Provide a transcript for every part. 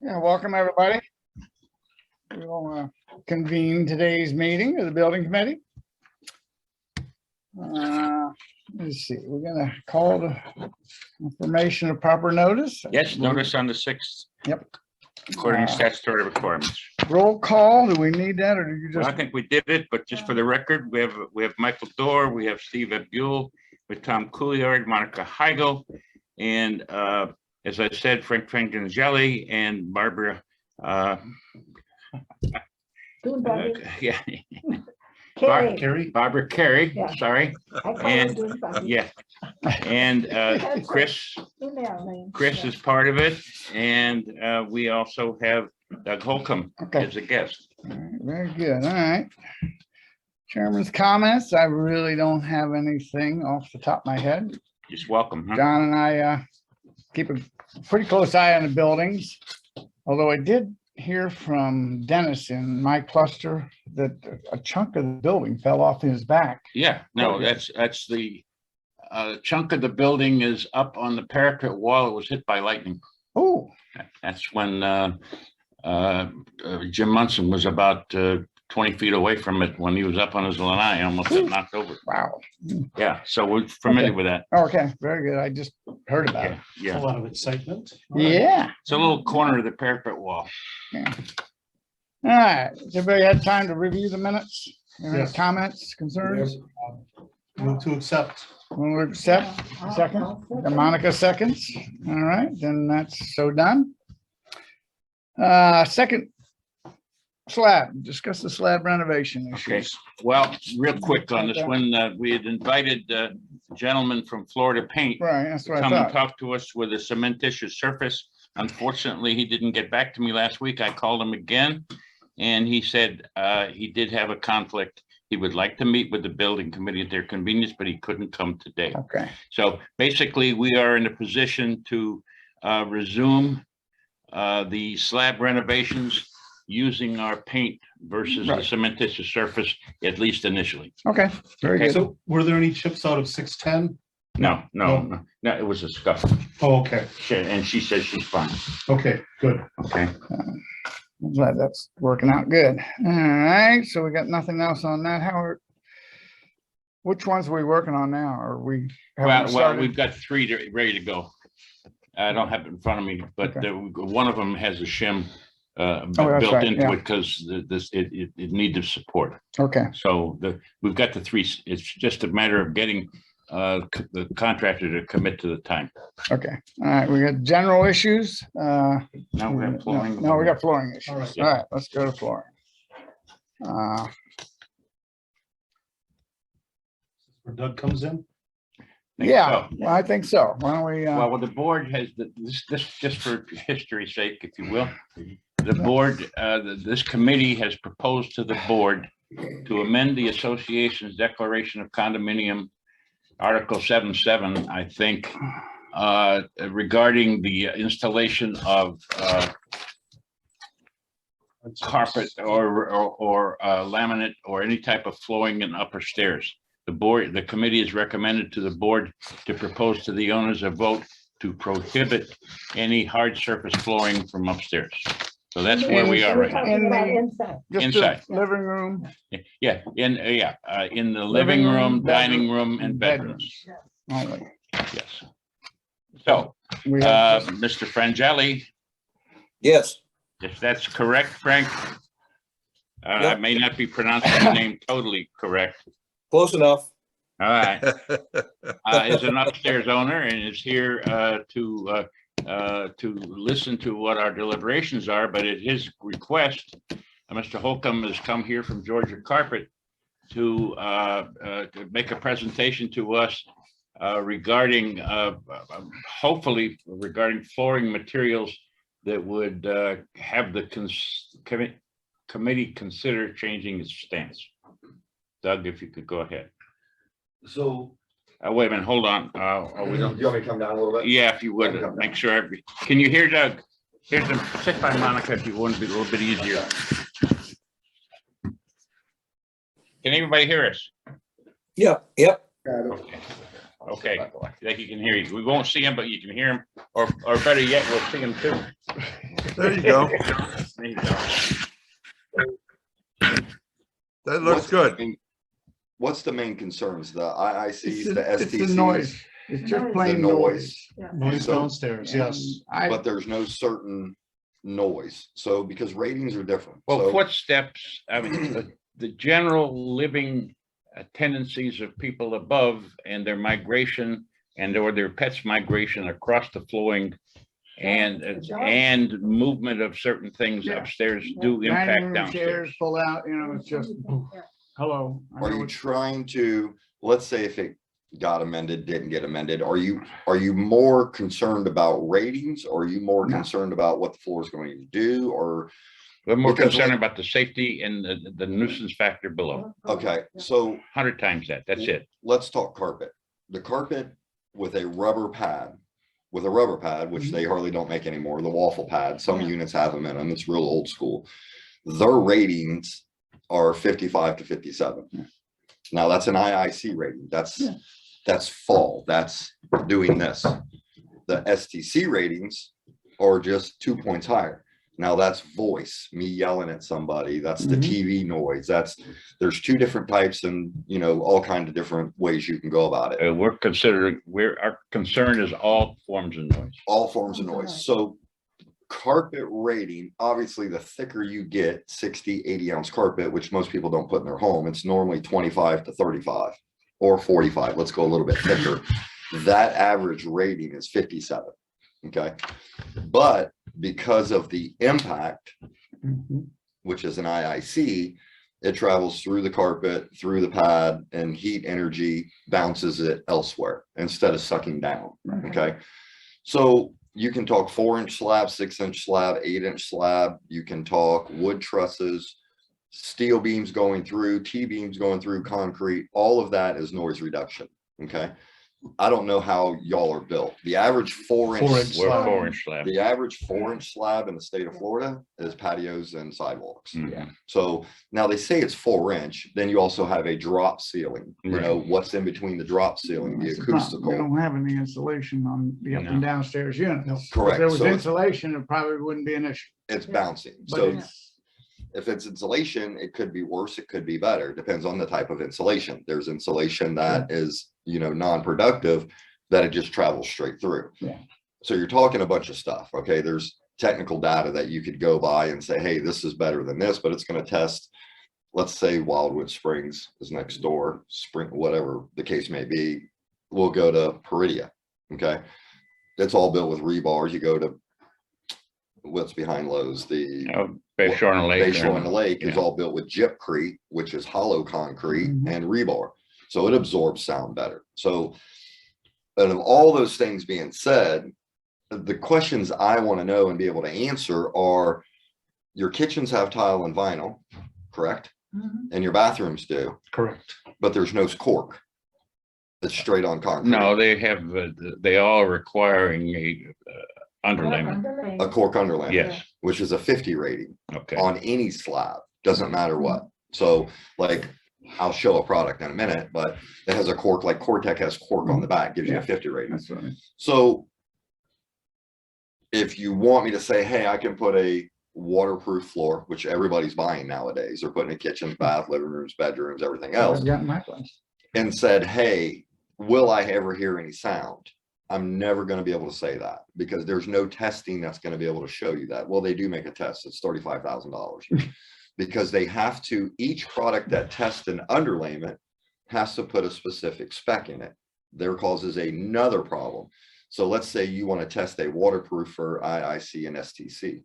Yeah, welcome everybody. We'll convene today's meeting of the building committee. Let's see, we're gonna call the information of proper notice. Yes, notice on the 6th. Yep. According to statutory requirements. Roll call, do we need that or do you Well, just? I think we did it, but just for the record, we have Michael Dorr, we have Steve Abdul, with Tom Couillard, Monica Heigl, and as I said, Frank Frankengelli and Barbara. Yeah. Barbara Carey, Yeah. sorry. And yeah, and Chris is part of it, and we also have Doug Holcomb as a guest. All right, very good. All right. Chairman's comments. I really don't have anything off the top of my head. Just welcome. Huh? John and I keep a pretty close eye on the buildings, although I did hear from Dennis in my cluster that a chunk of the building fell off his back. Yeah, no, that's the chunk of the building is up on the parapet wall. It was hit by lightning. Oh, That's when Jim Munson was about 20 feet away from it when he was up on his lanai, almost got knocked over. wow. Yeah, so we're familiar with that. Okay, very good. I just heard about it. Yeah, A lot of excitement. Yeah. it's a little corner of the parapet wall. Yeah. All right. Has everybody had time to review the minutes? Any Yes. comments, concerns? Move to accept. When we accept, second, and Monica seconds. All right, then that's so done. Second slab, discuss the slab renovation Okay, issues. well, real quick on this one, we had invited a gentleman from Florida Paint Right, that's what I come and thought. talk to us with a cementitious surface. Unfortunately, he didn't get back to me last week. I called him again. And he said he did have a conflict. He would like to meet with the building committee at their convenience, but he couldn't come today. Okay, So basically, we are in a position to resume the slab renovations using our paint versus the Right. cementitious surface, at least initially. okay, very Okay. good. So were there any chips out of 610? No, it was a scuff. Oh, okay. And she says she's fine. Okay, good. Okay. I'm glad that's working out good. All right, so we got nothing else on that. Howard, which ones are we working on now? Are we? have we Well, started? we've got 3 ready to go. I don't have it in front of me, but Okay. one of them has a shim that's built right, into yeah. it because it needed support. Okay, So we've got the 3. It's just a matter of getting the contractor to commit to the time. okay. All right, we got general issues. Now we have flooring. No, we got flooring issues. All right. All right, let's go to flooring. Where Doug comes in. Think Yeah, so. well, I think so. Why don't we, Well, the board has this just for history's sake, if you will. The board, this committee has proposed to the board to amend the association's declaration of condominium, Article 7.7, I think, regarding the installation of carpet or laminate or any type of flooring in upper stairs. The committee has recommended to the board to propose to the owners a vote to prohibit any hard surface flooring from upstairs. So that's where we are right now. In the- just Inside. the living room. Yeah, in the living room, dining room, and bedrooms. Only. Yes. So, We have, Mr. Frangeli, Yes, if that's correct, Frank, I Yep. may not be pronouncing the name totally correct. close enough. All right. Is an upstairs owner and is here to listen to what our deliberations are, but at his request, Mr. Holcomb has come here from Georgia Carpet to make a presentation to us regarding, hopefully regarding flooring materials that would have the committee consider changing its stance. Doug, if you could go ahead. So, Wait a minute, hold on. We do don't. you want me to come down a little bit? Yeah, if you would, make sure. Can you hear Doug? Here's them. Sit by Monica if you want to be a little bit easier. Can everybody hear us? Yep. Okay. Okay, like you can hear you. We won't see him, but you can hear him, or better yet, we'll see him too. There you go. There you go. That looks good. What's the main concerns? The It's IICs, the the STCs? noise. It's just Noise. plain The noise. Noise So- downstairs, yes. And But there's no certain noise. So because ratings are different. Well, So footsteps, I mean, the general living tendencies of people above and their migration or their pets' migration across the flowing and movement of certain things Yeah. upstairs do dining impact room downstairs. chairs pull out, it's just, hello. I are know you it's- trying to, let's say if it got amended, didn't get amended, are you more concerned about ratings? Or are you more No. concerned about what the floor is going to do? Or, We're more Because concerned like- about the safety and the nuisance factor below. okay, so 100 times that, that's it. let's talk carpet. The carpet with a rubber pad, which they hardly don't make anymore, the waffle pad, some units have them in them, it's real old school. Their ratings are 55 to 57. Now that's an IIC rating. That's fall, that's doing this. The STC ratings are just 2 points higher. Now that's voice, me yelling at somebody, that's the Mhm. TV noise, there's two different types and, all kinds of different ways you can go about it. Our concern is all forms of noise. All forms of noise. So carpet rating, obviously the thicker you get, 60, 80 ounce carpet, which most people don't put in their home, it's normally 25 to 35 or 45. Let's go a little bit thicker. That average rating is 57. Okay. But because of the impact, Mhm. which is an IIC, it travels through the carpet, through the pad, and heat energy bounces it elsewhere instead of sucking down. Right. Okay. So you can talk 4-inch slab, 6-inch slab, 8-inch slab. You can talk wood trusses, steel beams going through, T-beams going through concrete. All of that is noise reduction. Okay. I don't know how y'all are built. The average 4-inch, 4-inch We're slab. 4-inch slab. the average 4-inch slab in the state of Florida is patios and sidewalks. Mhm. So now they say it's 4-inch, then you also have a drop ceiling, Right. what's in between the drop ceiling, the That's the problem. We acoustical. don't have any insulation on the up and downstairs units. If Correct. there was So insulation, it probably wouldn't be an issue. it's bouncing. But So it's- if it's insulation, it could be worse, it could be better, depends on the type of insulation. There's insulation that is, non-productive, that it just travels straight through. Yeah. So you're talking a bunch of stuff, okay? There's technical data that you could go by and say, hey, this is better than this, but it's going to test, let's say Wildewood Springs is next door, whatever the case may be, we'll go to Peridia, okay? It's all built with rebars. You go to what's behind Lowe's, the Bayshore on the Lake. Bayshore on the Lake is yeah. all built with gypcrete, which is hollow concrete Mhm. and rebar. So it absorbs sound better. So, and of all those things being said, the questions I want to know and be able to answer are, your kitchens have tile and vinyl, correct? Mhm. And your bathrooms do, Correct. but there's no cork. It's straight on concrete. No, they all requiring a underlayment. A cork underlayment, Yes, which is a 50 rating okay. on any slab, doesn't matter what. So like, I'll show a product in a minute, but it has a cork, like Cortec has cork on the back, gives you a Yeah. 50 rating. That's right. So if you want me to say, hey, I can put a waterproof floor, which everybody's buying nowadays, they're putting in kitchens, bath, living rooms, bedrooms, everything else, I've got in my place. and said, hey, will I ever hear any sound? I'm never going to be able to say that because there's no testing that's going to be able to show you that. Well, they do make a test. It's $35,000 because they have to, each product that tests an underlayment has to put a specific spec in it. There causes another problem. So let's say you want to test a waterproof for IIC and STC.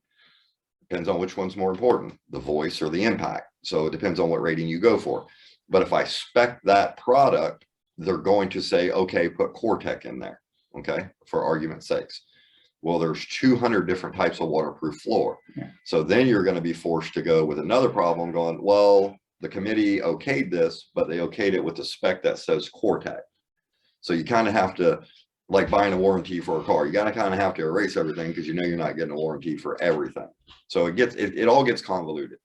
Depends on which one's more important, the voice or the impact. So it depends on what rating you go for. But if I spec that product, they're going to say, okay, put Cortec in there. Okay, for argument's sakes. Well, there's 200 different types of waterproof floor. Yeah. So then you're going to be forced to go with another problem going, well, the committee okayed this, but they okayed it with the spec that says Cortec. So you kind of have to, like buying a warranty for a car, you got to kind of have to erase everything because you know you're not getting a warranty for everything. So it all gets convoluted.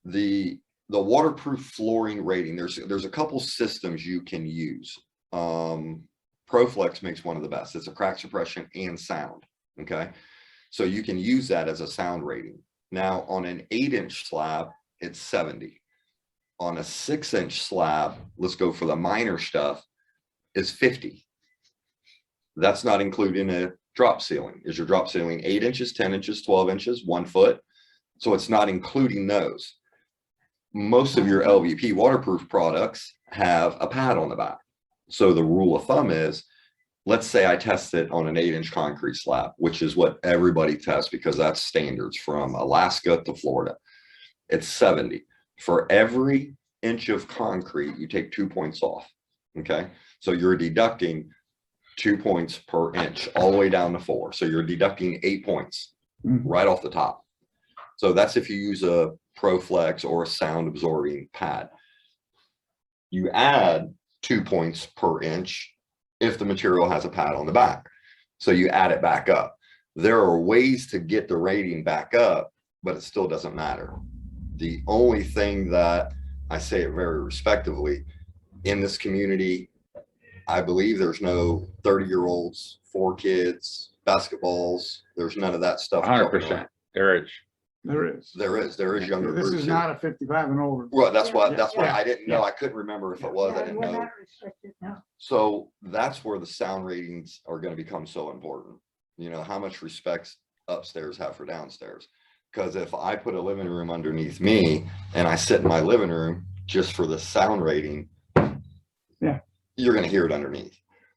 The waterproof flooring rating, there's a couple systems you can use. ProFlex makes one of the best. It's a crack suppression and sound. Okay. So you can use that as a sound rating. Now on an 8-inch slab, it's 70. On a 6-inch slab, let's go for the minor stuff, is 50. That's not including a drop ceiling. Is your drop ceiling 8 inches, 10 inches, 12 inches, 1 foot? So it's not including those. Most of your LVP waterproof products have a pad on the back. So the rule of thumb is, let's say I test it on an 8-inch concrete slab, which is what everybody tests because that's standards from Alaska to Florida. It's 70. For every inch of concrete, you take 2 points off. Okay. So you're deducting 2 points per inch all the way down to 4. So you're deducting 8 points right off the top. So that's if you use a ProFlex or a sound absorbing pad. You add 2 points per inch if the material has a pad on the back. So you add it back up. There are ways to get the rating back up, but it still doesn't matter. The only thing that I say it very respectively in this community, I believe there's no 30-year-olds, 4 kids, basketballs. There's none of that stuff. 100%. There is. There is. There is younger This groups is here. not a 55 and older. Well, that's why Yeah. I didn't know. I couldn't remember if it was. I didn't We're know. not restricted, no. So that's where the sound ratings are going to become so important. You know, how much respect upstairs have for downstairs. Because if I put a living room underneath me and I sit in my living room just for the sound rating, yeah, you're going to hear it underneath.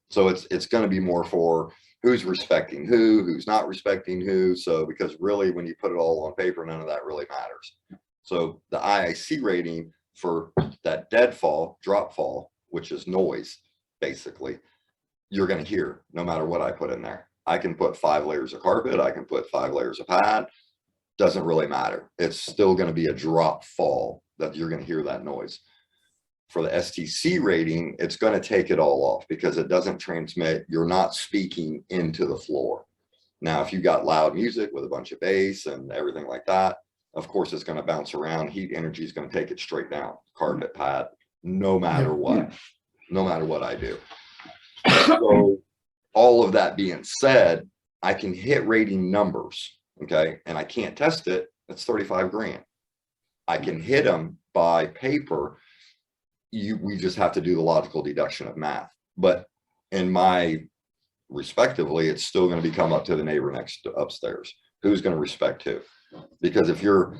So it's going to be more for who's respecting who's not respecting who. So because really when you put it all on paper, none of that really matters. So the IIC rating for that deadfall, drop fall, which is noise, basically, you're going to hear no matter what I put in there. I can put 5 layers of carpet. I can put 5 layers of pad. Doesn't really matter. It's still going to be a drop fall that you're going to hear that noise. For the STC rating, it's going to take it all off because it doesn't transmit. You're not speaking into the floor. Now, if you got loud music with a bunch of bass and everything like that, of course, it's going to bounce around. Heat energy is going to take it straight down. Carpet, pad, no matter what, no matter what I do. So all of that being said, I can hit rating numbers. Okay. And I can't test it. That's 35 grand. I can hit them by paper. We just have to do the logical deduction of math. But in my respectively, it's still going to become up to the neighbor next to upstairs. Who's going to respect who? Because if your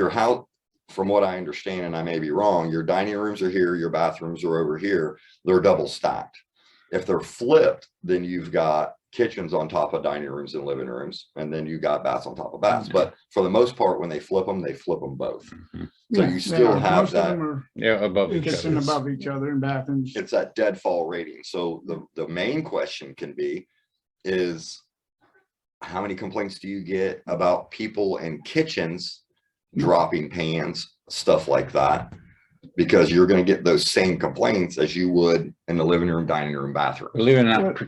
house, from what I understand, and I may be wrong, your dining rooms are here, your bathrooms are over here, they're double stacked. If they're flipped, then you've got kitchens on top of dining rooms and living rooms, and then you got baths on top of baths. But for the most part, when they flip them both. So you still have that. Above each Kitchen other. above each other and bathrooms. It's that deadfall rating. So the main question can be is how many complaints do you get about people in kitchens dropping pans, stuff like that? Because you're going to get those same complaints as you would in the living room, dining room, bathroom. Believe it or not,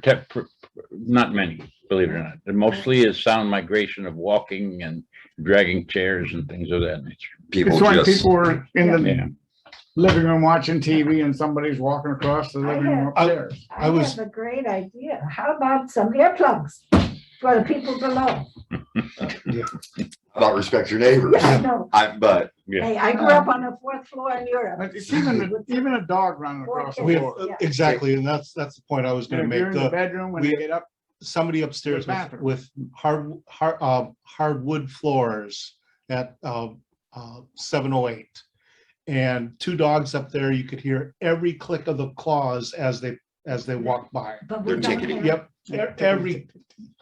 not many, believe it or not. It mostly is sound migration of walking and dragging chairs and things of that nature. It's like people were in the Yeah. living room watching TV and somebody's walking across the living room upstairs. I have a great idea. How about some earplugs for the people below? About respect your neighbors. Yeah, no. But Hey, I grew up on the 4th floor in Europe. But it's even a dog running across the We have- floor. Yeah. Exactly, and that's the point I was And gonna if you're make. in the bedroom, when we- you get up, Somebody upstairs The bathroom. with hardwood floors at 708. And 2 dogs up there, you could hear every click of the claws as they walk by. But we They're don't ticketing. have- Yep,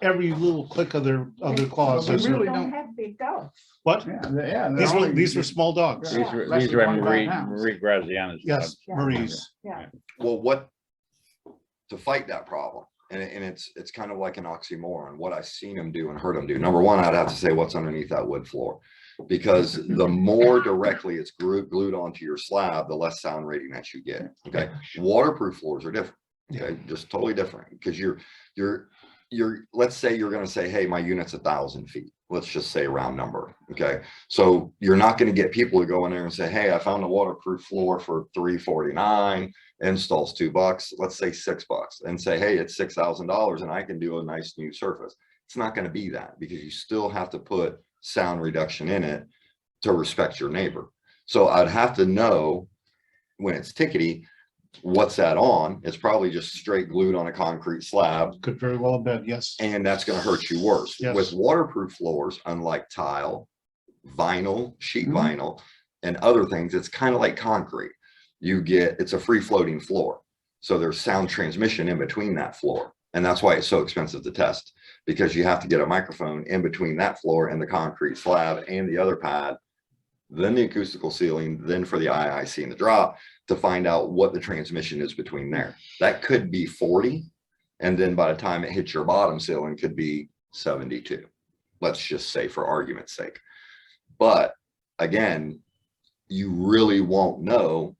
every little click of their claws. Well, we is- really We don't- don't have big dogs. What? yeah. These were small dogs. Yeah. These were Less than 25 Marie pounds. Graziano's. Yes, Yeah. Marie's. Yeah. well, to fight that problem, and it's kind of like an oxymoron, what I've seen them do and heard them do. Number one, I'd have to say what's underneath that wood floor, because the more directly it's glued onto your slab, the less sound rating that you get. Okay. Waterproof floors are different. Okay. Just totally different, because let's say you're going to say, hey, my unit's 1,000 feet. Let's just say a round number. Okay. So you're not going to get people to go in there and say, hey, I found a waterproof floor for $349, installs $2, let's say $6, and say, hey, it's $6,000 and I can do a nice new surface. It's not going to be that, because you still have to put sound reduction in it to respect your neighbor. So I'd have to know when it's tickety, what's that on? It's probably just straight glued on a concrete slab, Could very well have been, yes. and that's going to hurt you worse. Yes. With waterproof floors, unlike tile, vinyl, sheet Mhm. vinyl, and other things, it's kind of like concrete. It's a free floating floor. So there's sound transmission in between that floor. And that's why it's so expensive to test, because you have to get a microphone in between that floor and the concrete slab and the other pad, then the acoustical ceiling, then for the IIC and the drop, to find out what the transmission is between there. That could be 40. And then by the time it hits your bottom ceiling, could be 72. Let's just say, for argument's sake. But again, you really won't know.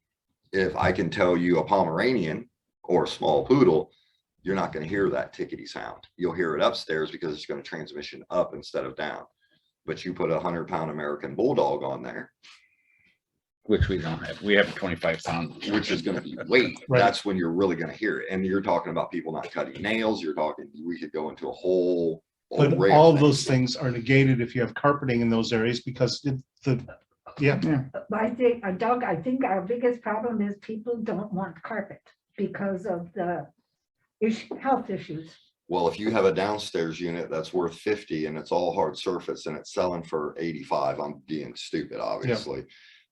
If I can tell you a Pomeranian or a small poodle, you're not going to hear that tickety sound. You'll hear it upstairs because it's going to transmission up instead of down. But you put a 100-pound American Bulldog on there, Which we don't have. We have 25 pounds. which is going to be weight. Right. That's when you're really going to hear it. And you're talking about people not cutting nails. We could go into a whole But array all of of those things. things are negated if you have carpeting in those areas, because yeah, Doug, I think our biggest problem is people don't want carpet because of the health issues. Well, if you have a downstairs unit that's worth 50 and it's all hard surface and it's selling for 85, I'm being stupid, obviously.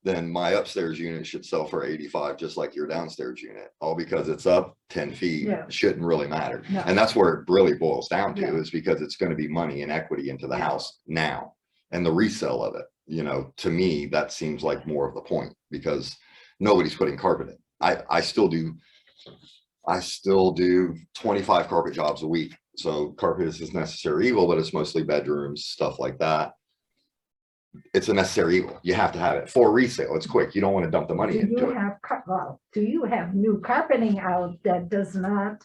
Then my upstairs unit should sell for 85, just like your downstairs unit, all because it's up 10 feet. Yeah. Shouldn't really matter. No. And that's where it really boils down to, Yeah. is because it's going to be money and equity into the Yeah. house now, and the resale of it. To me, that seems like more of the point, because nobody's putting carpet in. I still do 25 carpet jobs a week. So carpet is a necessary evil, but it's mostly bedrooms, stuff like that. It's a necessary evil. You have to have it for resale. It's quick. You don't want to dump the money Do into you it. have, do you have new carpeting out that does not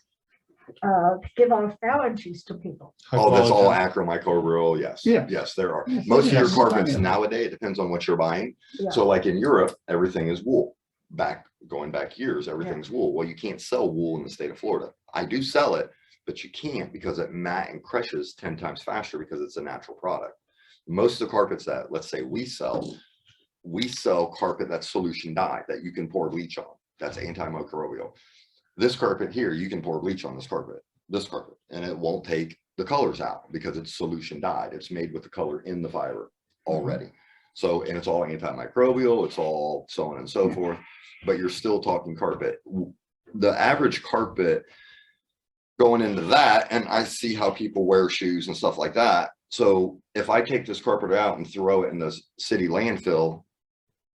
give off allergies to people? Oh, that's all Hypoallergen. acromicrobial. Yes. Yeah. Yes, there are. Yes, Most of your yes. carpets nowadays, it depends on what you're buying. Yeah. So like in Europe, everything is wool. Going back years, everything's wool. Well, you can't sell wool in the state of Florida. I do sell it, but you can't, because it mat and crushes 10 times faster, because it's a natural product. Most of the carpets that, let's say, we sell carpet that's solution dyed, that you can pour bleach on. That's antimicrobial. This carpet here, you can pour bleach on this carpet, and it won't take the colors out, because it's solution dyed. It's made with the color in the fiber already. So, and it's all antimicrobial, it's all so on and so forth, but you're still talking carpet. The average carpet going into that, and I see how people wear shoes and stuff like that. So if I take this carpet out and throw it in the city landfill,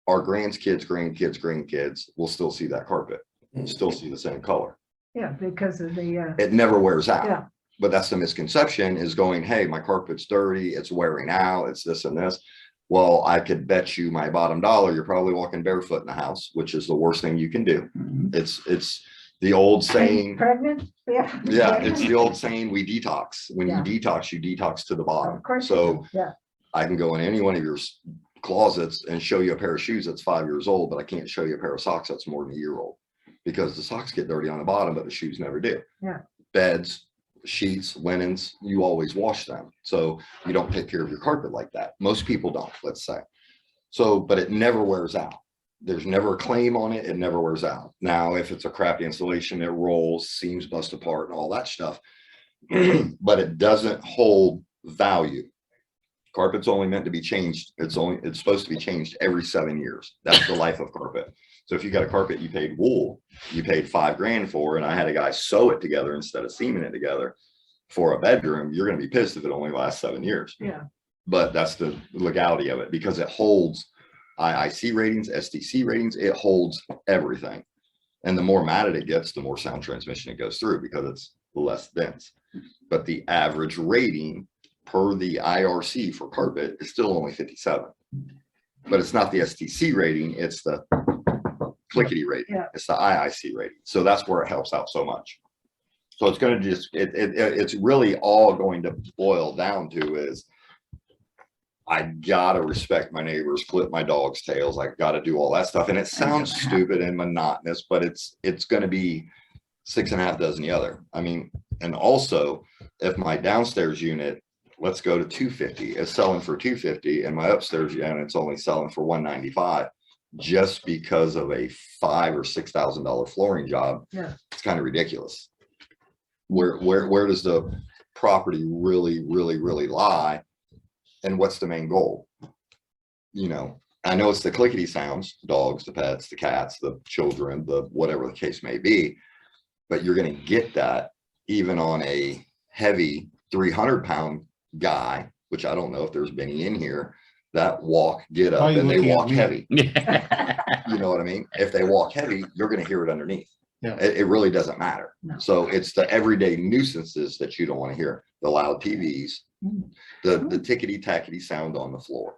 our grandkids will still see that carpet, still see the same color. Yeah, because of the, It never wears out. yeah, But that's the misconception, is going, hey, my carpet's dirty, it's wearing out, it's this and this. Well, I could bet you my bottom dollar, you're probably walking barefoot in the house, which is the worst thing you can do. Mhm. It's the old saying. pregnant, yeah. Yeah, it's the old saying, we detox. When Yeah. you detox to the bottom. Of course. you So do, yeah, I can go in any one of your closets and show you a pair of shoes that's 5 years old, but I can't show you a pair of socks that's more than a year old, because the socks get dirty on the bottom, but the shoes never do. Yeah. Beds, sheets, linens, you always wash them. So you don't take care of your carpet like that. Most people don't, let's say. So, but it never wears out. There's never a claim on it. It never wears out. Now, if it's a crappy installation, it rolls, seams bust apart and all that stuff, but it doesn't hold value. Carpet's only meant to be changed. It's supposed to be changed every 7 years. That's the life of carpet. So if you got a carpet you paid wool, you paid $5,000 for, and I had a guy sew it together instead of seaming it together for a bedroom, you're going to be pissed if it only lasts 7 years. yeah, But that's the legality of it, because it holds IIC ratings, STC ratings, it holds everything. And the more matted it gets, the more sound transmission it goes through, because it's less dense. But the average rating per the IRC for carpet is still only 57. But it's not the STC rating, it's the clickety rating. Yeah. It's the IIC rating. So that's where it helps out so much. So it's gonna just, it's really all going to boil down to is I gotta respect my neighbors, clip my dog's tails. I gotta do all that stuff. And it sounds stupid and monotonous, but it's gonna be 6.5 dozen the other. I mean, and also if my downstairs unit, let's go to 250, is selling for 250 and my upstairs unit's only selling for 195, just because of a $5,000 or $6,000 flooring job. Yeah. It's kind of ridiculous. Where does the property really lie? And what's the main goal? You know, I know it's the clickety sounds, the dogs, the pets, the cats, the children, the whatever the case may be, but you're going to get that even on a heavy 300-pound guy, which I don't know if there's many in here that walk, get Why are up, you and they looking at walk me? heavy. You know what I mean? If they walk heavy, you're going to hear it underneath. Yeah. It really doesn't matter. No. So it's the everyday nuisances that you don't want to hear. The loud TVs, the tickety tackety sound on the floor.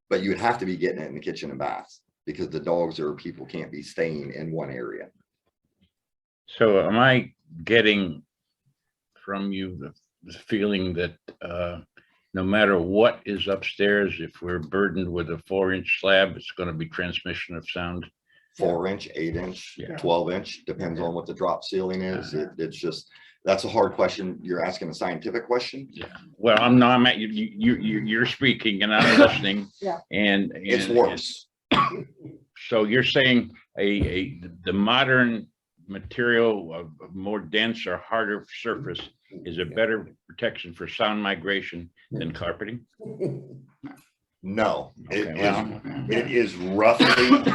But you would have to be getting it in the kitchen and baths because the dogs or people can't be staying in one area. So am I getting from you the feeling that no matter what is upstairs, if we're burdened with a 4-inch slab, it's going to be transmission of sound? 4-inch, 8-inch, Yeah. 12-inch, depends on what the drop ceiling is. It's just, that's a hard question. You're asking a scientific question. Yeah. Well, I'm at you're speaking and I'm listening. Yeah. And It's worse. So you're saying the modern material of more dense or harder surface is a better protection for sound migration than carpeting? No, Okay, well, it is roughly,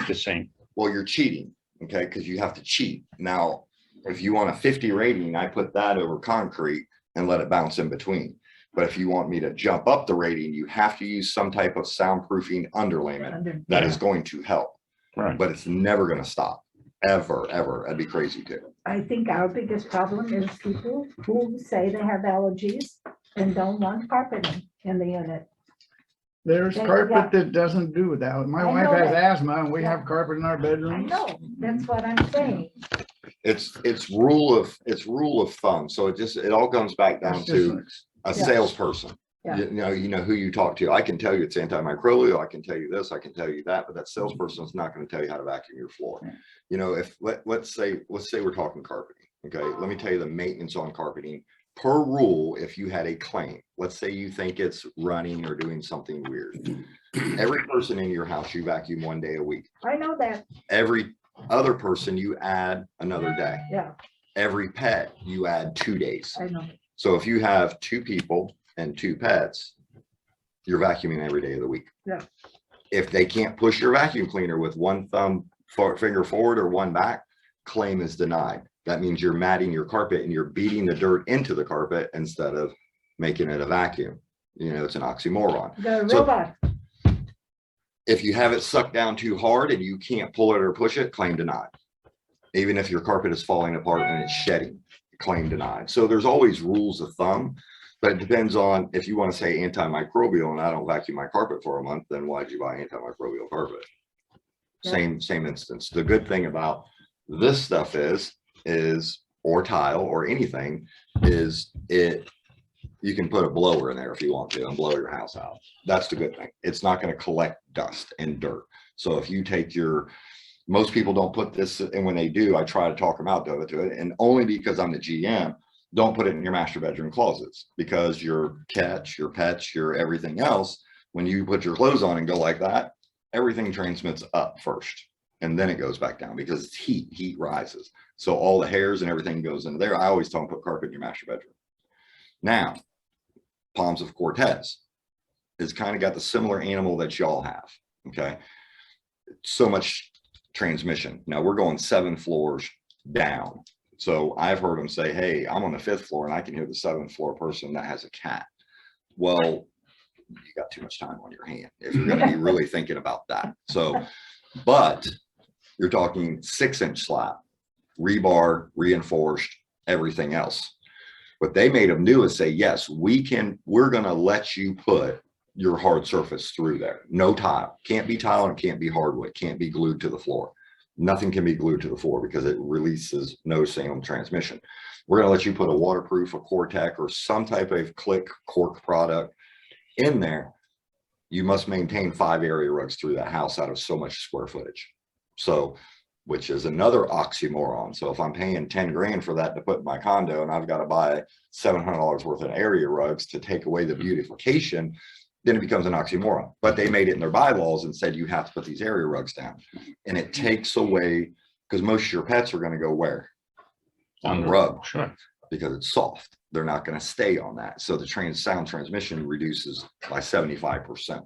the same. well, you're cheating, okay, because you have to cheat. Now, if you want a 50 rating, I put that over concrete and let it bounce in between. But if you want me to jump up the rating, you have to use some type of soundproofing underlayment that is going to help. Right. But it's never going to stop, ever. That'd be crazy too. I think our biggest problem is people who say they have allergies and don't want carpeting in the unit. There's Yeah. carpet that doesn't do that. My I wife know has that. asthma and we have carpet in our I bedrooms. know, that's what I'm saying. It's rule of thumb. So it all comes back down It's to just- a Yeah. salesperson. Yeah. You know who you talk to. I can tell you it's antimicrobial. I can tell you this, I can tell you that, but that salesperson is not going to tell you how to vacuum your floor. Yeah. You know, if let's say we're talking carpeting. Okay. Let me tell you the maintenance on carpeting per rule. If you had a claim, let's say you think it's running or doing something weird. Every person in your house, you vacuum 1 day a week. I know that, Every other person, you add another day. yeah, Every pet, you add 2 days. I know. So if you have 2 people and 2 pets, you're vacuuming every day of the week. Yeah. If they can't push your vacuum cleaner with one finger forward or one back, claim is denied. That means you're matting your carpet and you're beating the dirt into the carpet instead of making it a vacuum. You know, it's an oxymoron. The So- robot, If you have it sucked down too hard and you can't pull it or push it, claim denied. Even if your carpet is falling apart and it's shedding, claim denied. So there's always rules of thumb, but it depends on if you want to say antimicrobial and I don't vacuum my carpet for a month, then why'd you buy antimicrobial carpet? Yeah. Same instance. The good thing about this stuff is, or tile or anything, is you can put a blower in there if you want to and blow your house out. That's the good thing. It's not going to collect dust and dirt. So if you take most people don't put this, and when they do, I try to talk them out of it, and only because I'm the GM, don't put it in your master bedroom closets, because your cats, your pets, your everything else, when you put your clothes on and go like that, everything transmits up first and then it goes back down because it's heat rises. So all the hairs and everything goes into there. I always tell them put carpet in your master bedroom. Now, Palms of Cortez is kind of got the similar animal that y'all have. Okay. So much transmission. Now we're going 7 floors down. So I've heard them say, hey, I'm on the 5th floor and I can hear the 7th floor person that has a cat. Well, you got too much time on your hand if you're going to be really thinking about that. So, but you're talking 6-inch slab, rebar, reinforced, everything else. What they made them do is say, yes, we're going to let you put your hard surface through there. No tile, can't be tile and can't be hardwood, can't be glued to the floor. Nothing can be glued to the floor because it releases no sound transmission. We're gonna let you put a waterproof, a Cortec, or some type of click cork product in there. You must maintain 5 area rugs through that house out of so much square footage. So, which is another oxymoron. So if I'm paying 10 grand for that to put in my condo and I've got to buy $700 worth of area rugs to take away the beautification, then it becomes an oxymoron. But they made it in their bylaws and said you have to put these area rugs down. And it takes away, because most of your pets are going to go where? On the rug. Sure. Because it's soft. They're not going to stay on that. So the sound transmission reduces by 75%.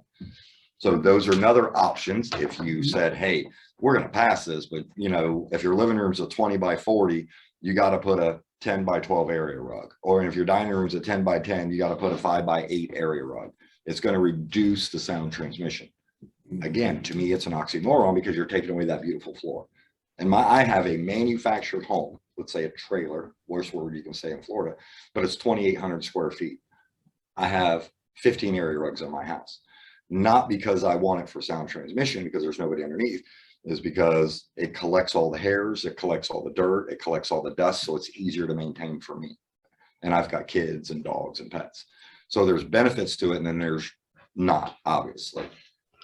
So those are another options. If you said, hey, we're going to pass this, but you know, if your living room's a 20 by 40, you got to put a 10 by 12 area rug. Or if your dining room's a 10 by 10, you got to put a 5 by 8 area rug. It's going to reduce the sound transmission. Again, to me, it's an oxymoron because you're taking away that beautiful floor. And I have a manufactured home, let's say a trailer, worst word you can say in Florida, but it's 2,800 square feet. I have 15 area rugs in my house, not because I want it for sound transmission, because there's nobody underneath, is because it collects all the hairs, it collects all the dirt, it collects all the dust, so it's easier to maintain for me. And I've got kids and dogs and pets. So there's benefits to it, and then there's not, obviously.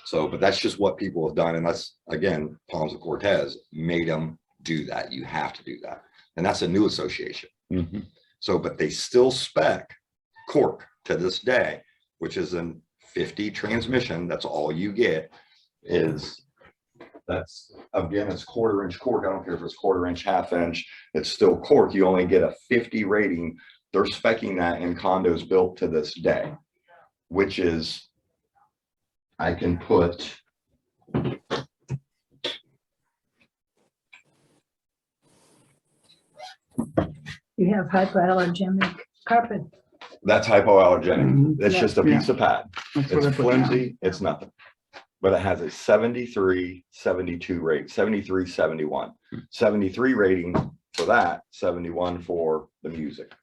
So, but that's just what people have done. And that's, again, Palms of Cortez made them do that. You have to do that. And that's a new association. Mm-hmm. So, but they still spec cork to this day, which is an 50 transmission. That's all you get is, that's, again, it's 1/4 inch cork. I don't care if it's 1/4 inch, 1/2 inch, it's still cork. You only get a 50 rating. They're speccing that in condos built to this day, which is, I can put, You have hypoallergenic carpet. that's hypoallergenic. Mhm. It's Yeah. just a piece of pad. That's what I It's put down. flimsy, it's nothing. But it has a 73, 72 rate, 73, 71. 73 rating for that, 71 for the music.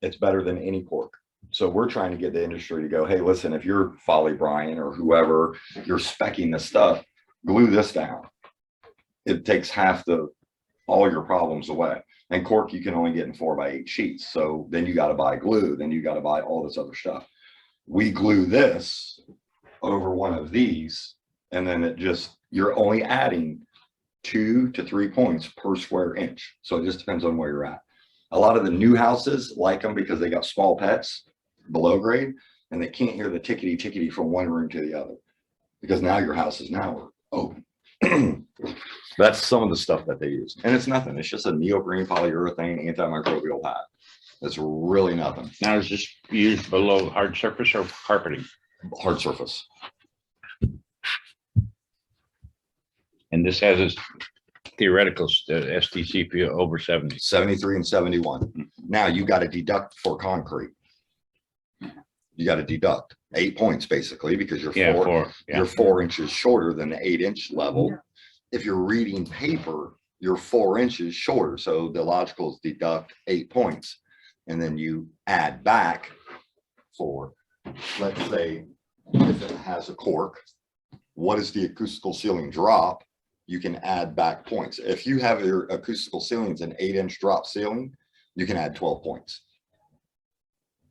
It's better than any cork. So we're trying to get the industry to go, hey, listen, if you're Folly Brian or whoever, you're speccing this stuff, glue this down. It takes half all your problems away. And cork, you can only get in 4 by 8 sheets. So then you got to buy glue, then you got to buy all this other stuff. We glue this over one of these, and then it just, you're only adding 2 to 3 points per square inch. So it just depends on where you're at. A lot of the new houses like them because they got small pets below grade, and they can't hear the tickety tickety from one room to the other because now your house is now open. That's some of the stuff that they use, and it's nothing. It's just a neoprene polyurethane antimicrobial pad. It's really nothing. Now, is this used below hard surface or carpeting? Hard surface. And this has its theoretical STCP over 70. 73 and 71. Now you got to deduct for concrete. You got to deduct 8 points basically because you're Yeah, 4 yeah. you're 4 inches shorter than the 8-inch level. Yeah. If you're reading paper, you're 4 inches shorter. So the logical is deduct 8 points, and then you add back for, let's say, if it has a cork, what is the acoustical ceiling drop? You can add back points. If you have your acoustical ceilings an 8-inch drop ceiling, you can add 12 points.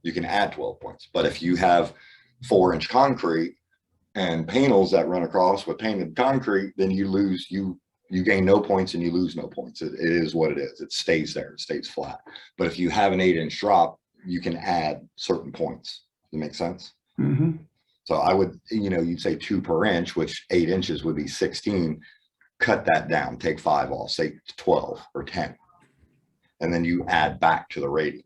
You can add 12 points. But if you have 4-inch concrete and panels that run across with painted concrete, then you lose, you gain no points and you lose no points. It is what it is. It stays there. It stays flat. But if you have an 8-inch drop, you can add certain points. Does that make sense? Mhm. So I would, you'd say 2 per inch, which 8 inches would be 16. Cut that down, take 5 off, say 12 or 10. And then you add back to the rating.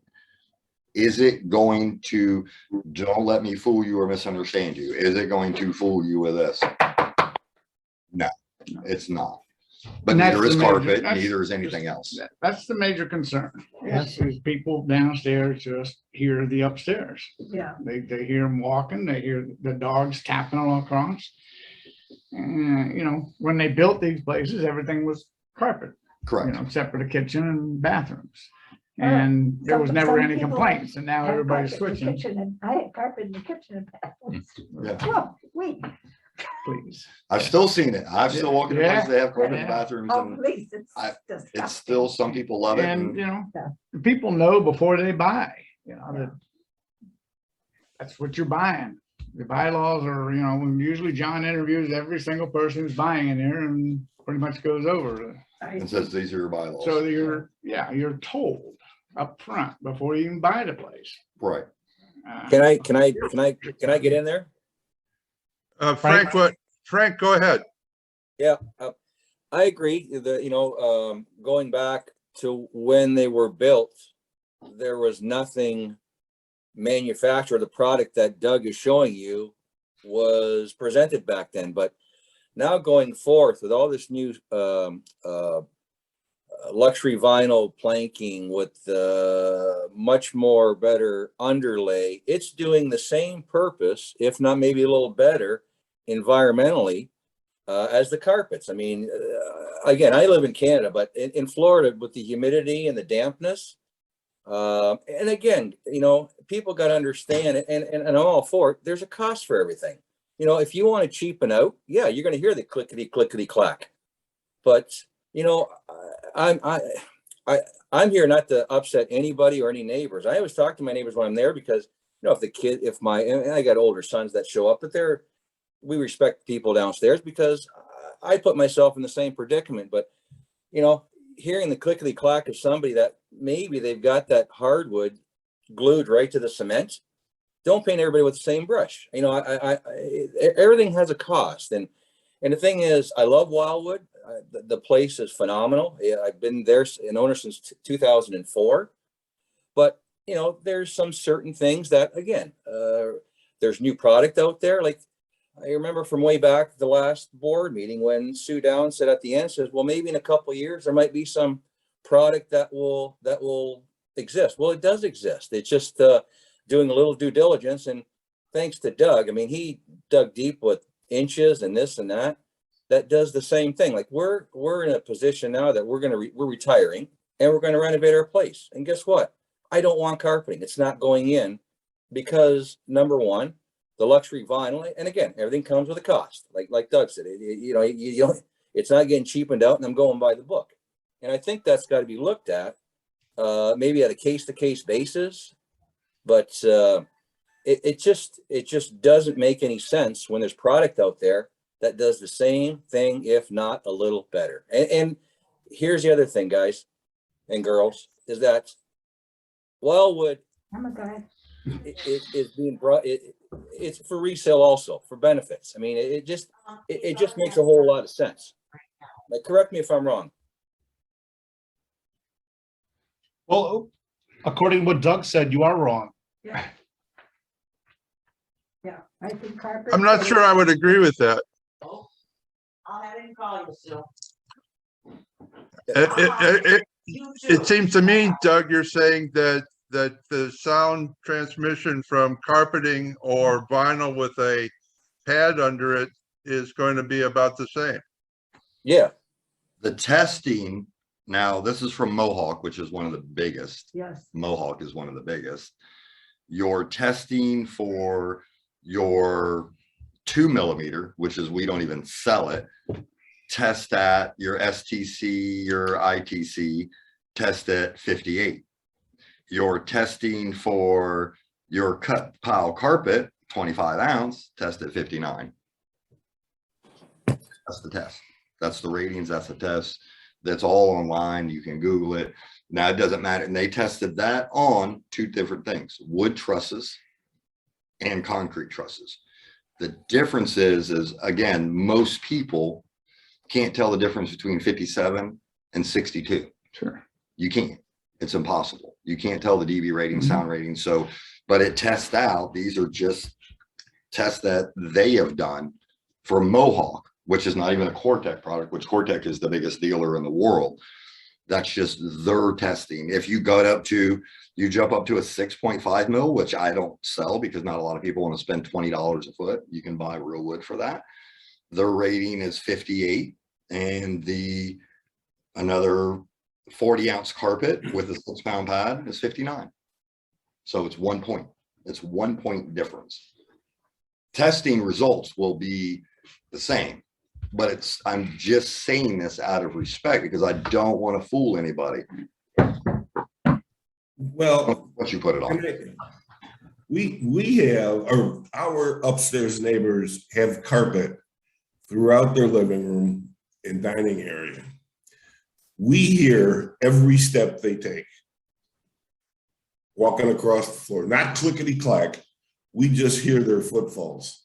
Is it going to, don't let me fool you or misunderstand you. Is it going to fool you with this? No, it's not. But And that's neither is the major- carpet, that's- neither is anything else. That's the major concern. Yes, is people downstairs just hear the upstairs. Yeah. They hear them walking, they hear the dogs tapping all across. And, when they built these places, everything was carpet, Correct. except for the kitchen and bathrooms. And there was Some- never some any people complaints, and now Have everybody's carpet in the switching. kitchen, and I had carpet in the kitchen and bathrooms. Yeah. Oh, wait. please. I've still seen it. I've still walked into places, they have carpet in the Yeah. bathrooms, Oh, and please, it's it's disgusting. still, some people love it. And, And you know, Yeah. people know before they buy, you know, that that's what you're buying. The bylaws are, you know, when usually John interviews every single person who's buying in there and pretty much goes over. and says, these are your bylaws. So you're told up front before you even buy the place. Right. Can I get in there? Frank, Frank, go ahead. Yeah, I agree that, going back to when they were built, there was nothing manufactured. The product that Doug is showing you was presented back then, but now going forth with all this new luxury vinyl planking with much more better underlay, it's doing the same purpose, if not maybe a little better environmentally, as the carpets. I mean, again, I live in Canada, but in Florida with the humidity and the dampness, and again, people got to understand, and I'm all for it. There's a cost for everything. If you want to cheapen out, yeah, you're going to hear the clickety clickety clack. But I'm here not to upset anybody or any neighbors. I always talk to my neighbors when I'm there because and I got older sons that show up, but we respect people downstairs because I put myself in the same predicament. But hearing the clickety clack of somebody that maybe they've got that hardwood glued right to the cement, don't paint everybody with the same brush. Everything has a cost. And the thing is, I love Wildewood. The place is phenomenal. I've been there an owner since 2004. But, there's some certain things that, again, there's new product out there. Like I remember from way back the last board meeting when Sue Down said at the end, says, well, maybe in a couple of years, there might be some product that will exist. Well, it does exist. It's just doing a little due diligence. And thanks to Doug, I mean, he dug deep with inches and this and that does the same thing. Like we're in a position now that we're retiring and we're going to renovate our place. And guess what? I don't want carpeting. It's not going in because number one, the luxury vinyl, and again, everything comes with a cost. Like Doug said, it's not getting cheapened out, and I'm going by the book. And I think that's got to be looked at, maybe at a case-to-case basis. But it just doesn't make any sense when there's product out there that does the same thing, if not a little better. And here's the other thing, guys and girls, is that Wildwood Oh my God. is being brought. It's for resale also, for benefits. I mean, it just makes a whole lot of sense. Like, correct me if I'm wrong. Well, according to what Doug said, you are wrong. Yeah. Yeah, I think carpet. I'm not sure I would agree with that. I'll have him call you, Sue. It seems to me, Doug, you're saying that the sound transmission from carpeting or vinyl with a pad under it is going to be about the same. Yeah. The testing, now this is from Mohawk, which is one of the biggest. Yes. Mohawk is one of the biggest. Your testing for your 2 millimeter, which is, we don't even sell it, test at your STC, your ITC, test at 58. Your testing for your cut pile carpet, 25 ounce, test at 59. That's the test. That's the ratings. That's the test. That's all online. You can Google it. Now it doesn't matter. And they tested that on 2 different things: wood trusses and concrete trusses. The difference is again, most people can't tell the difference between 57 and 62. Sure. You can't. It's impossible. You can't tell the dB rating, sound rating. So, but it tests out. These are just tests that they have done for Mohawk, which is not even a Cortec product, which Cortec is the biggest dealer in the world. That's just their testing. If you jump up to a 6.5 mil, which I don't sell because not a lot of people want to spend $20 a foot. You can buy real wood for that. Their rating is 58, and another 40 ounce carpet with a 6 pound pad is 59. So it's 1 point. It's 1 point difference. Testing results will be the same. But I'm just saying this out of respect because I don't want to fool anybody. Well, Once you put it on. we have, or our upstairs neighbors have carpet throughout their living room and dining area. We hear every step they take. Walking across the floor, not clickety clack. We just hear their footfalls.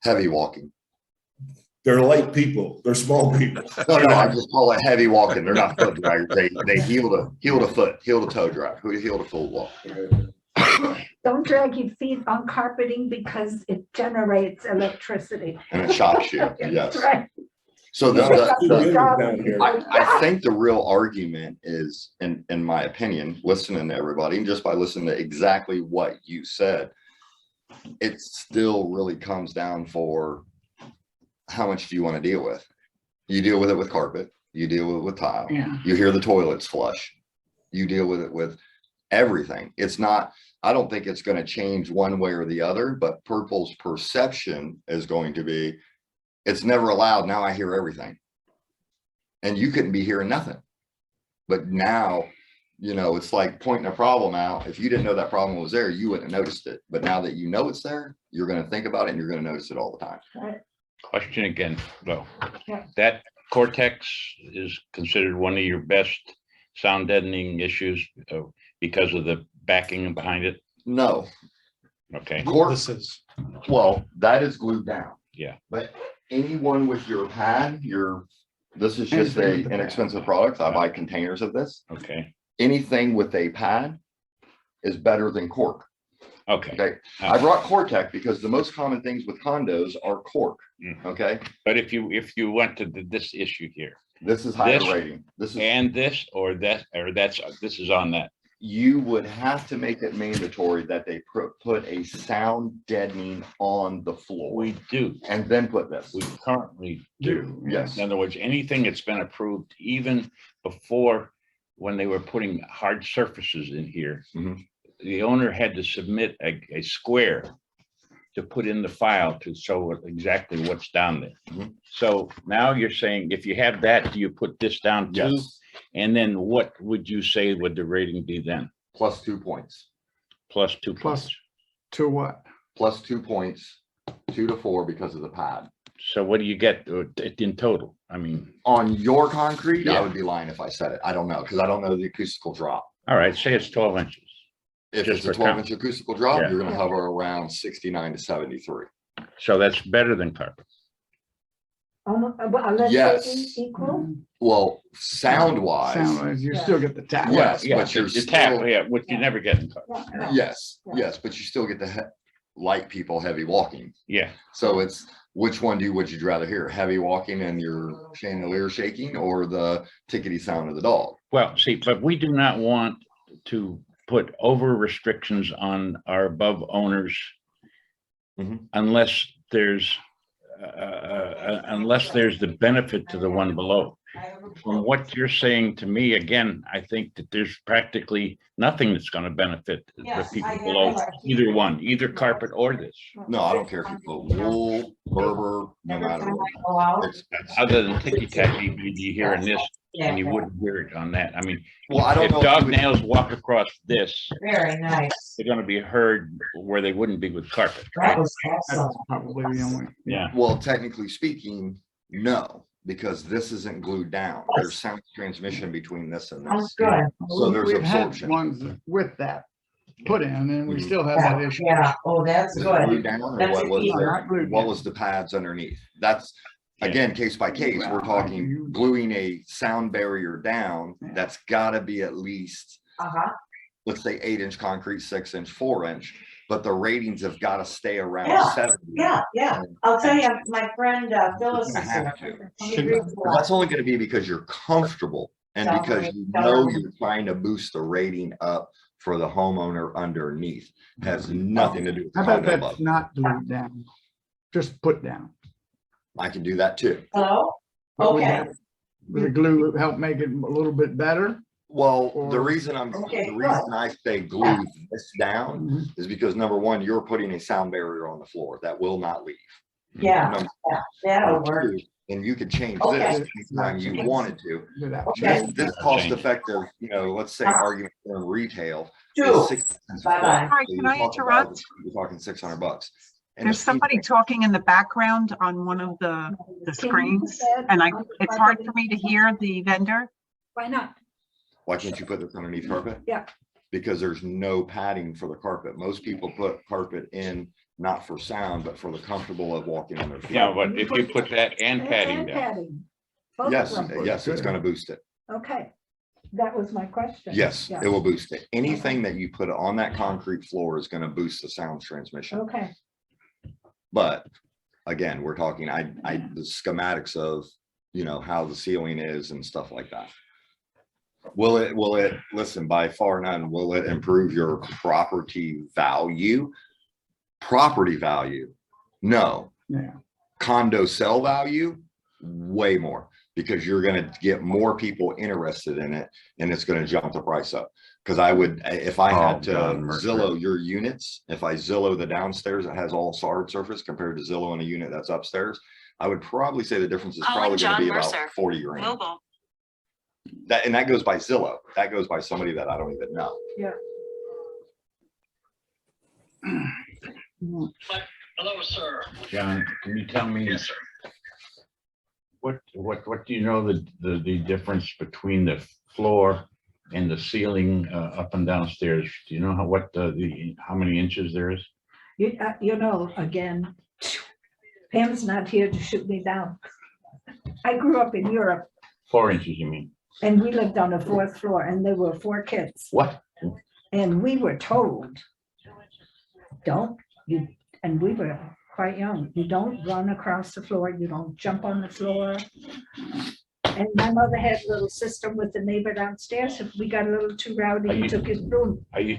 Heavy walking. They're light people. They're small people. No, I just call it heavy walking. They're not foot draggers. They heel to foot, heel to toe drag, heel to full walk. Don't drag your feet on carpeting because it generates electricity. And it shocks you, yes. That's right. So No, it's too windy down here. I think the real argument is, in my opinion, listening to everybody, and just by listening to exactly what you said, it still really comes down for how much do you want to deal with? You deal with it with carpet, you deal with it with tile, Yeah. you hear the toilets flush, you deal with it with everything. It's not, I don't think it's going to change one way or the other, but Purple's perception is going to be, it's never allowed. Now I hear everything. And you couldn't be hearing nothing. But now, you know, it's like pointing a problem out. If you didn't know that problem was there, you wouldn't have noticed it. But now that you know it's there, you're going to think about it and you're going to notice it all the time. Right. Question again, though. Yeah. That Cortex is considered one of your best sound deadening issues because of the backing behind it? No. Okay. This is, Well, that is glued down. Yeah. But anyone with your pad, this is just Anything a with the pad. inexpensive product. I buy containers of this. Okay. Anything with a pad is better than cork. Okay. Okay. I brought Cortec because the most common things with condos are cork. Mhm. Okay. But if you went to this issue here, This is higher This rating. This is, and this or that, or this is on that. you would have to make it mandatory that they put a sound deadening on the floor. We do. And then put this. We currently do. Yes. In other words, anything that's been approved, even before when they were putting hard surfaces in here, Mhm. the owner had to submit a square to put in the file to show exactly what's down there. Mhm. So now you're saying, if you have that, do you put this down too? Yes. And then what would you say would the rating be then? Plus 2 points. Plus 2 Plus- points. To what? Plus 2 points, 2 to 4 because of the pad. So what do you get in total? I mean, On your concrete, I Yeah. would be lying if I said it. I don't know, because I don't know the acoustical drop. all right, say it's 12 inches. If Just it's a for count. 12-inch acoustical drop, Yeah. you're gonna hover around 69 to 73. So that's better than carpet. Let's Yes. say equal. Well, sound-wise, Sound-wise, you still get the tap. Yes, Yeah, but you're the tap, still- yeah, which you never get in carpet. yes, Yeah. yes, but you still get the light people heavy walking. Yeah, So it's, which one would you rather hear? Heavy walking and your chandelier shaking, or the tickety sound of the dog? well, see, but we do not want to put over restrictions on our above owners Mhm. unless there's the benefit to the one below. From what you're saying to me, again, I think that there's practically nothing that's going to benefit the Yes, people I get below, it. either one, either carpet or this. No, I don't care if you put wool, Berber, no Every matter time what. I go out. It's- Other than ticky-tacky, you hear in this, and you Yeah, wouldn't hear it on that. I mean, Well, I don't if know. if you dog would- nails walk across this, very nice. they're gonna be heard where they wouldn't be with carpet, That right? was That's excellent. probably the only. Yeah, Well, technically speaking, no, because this isn't glued down. There's sound transmission between this and That's this. good. So there's We've had absorption. ones with that put in, and we Mhm. still have that Yeah, issue. yeah, oh, that's Was it glued good. down, or That's what a was key. there? Not glued What down. was the pads underneath? That's, Yeah. again, case by case. We're Well, talking you- gluing a sound barrier down. Yeah. That's gotta be at least, Uh-huh, let's say 8-inch concrete, 6-inch, 4-inch, but the ratings have gotta stay around Yeah, 70. yeah. I'll tell you, my friend Phyllis You're is gonna here. have to. She agrees with that. That's only gonna be because you're comfortable and Tell because her- you tell know her. you're trying to boost the rating up for the homeowner underneath. Has nothing to do with the How about condo that's above. not glued down? Just put down. I can do that too. Hello? What would Okay. that- Would the glue help make it a little bit better? Well, the Or- reason Okay, the reason I say glue this down Mhm. is because number one, you're putting a sound barrier on the floor that will not leave. Yeah, Number that'll work. two, and you could change Okay. this anytime you wanted to. Do that. Okay. This cost effective, let's say argument in retail. is Two. 60 cents a Bye-bye. foot. Sorry, So can you're I talking interrupt? about- You're talking $600. And There's the somebody people- talking in the background on one of the screens, and it's hard for me to hear the vendor. Why not? Why can't you put this underneath carpet? Yeah. Because there's no padding for the carpet. Most people put carpet in, not for sound, but for the comfortable of walking on their feet. Yeah, but if you put that and padding down, Padding. Both of Yes, them. yes, it's gonna boost it. Okay, that was my question. Yes, Yeah. it will boost it. Anything that you put on that concrete floor is gonna boost the sound transmission. Okay, But again, we're talking, the schematics of, how the ceiling is and stuff like that. Will it, listen, by far none, will it improve your property value? Property value? No. Yeah. Condo sell value? Way more, because you're gonna get more people interested in it and it's gonna jump the price up. Cause I would, if I had to God, Mercury. Zillow your units, if I Zillow the downstairs that has all hard surface compared to Zillow in a unit that's upstairs, I would probably say the difference is probably gonna be about 40 grand. That goes by Zillow. That goes by somebody that I don't even know. Hello, sir. John, can you tell me? Yes, sir. What do you know the difference between the floor and the ceiling up and downstairs? Do you know how many inches there is? again, Pam's not here to shoot me down. I grew up in Europe 4 inches, you mean? and we lived on the 4th floor and there were 4 kids. What? And we were told, and we were quite young, you don't run across the floor, you don't jump on the floor. And my mother had a little system with the neighbor downstairs. If we got a little too rowdy, he took his broom Are you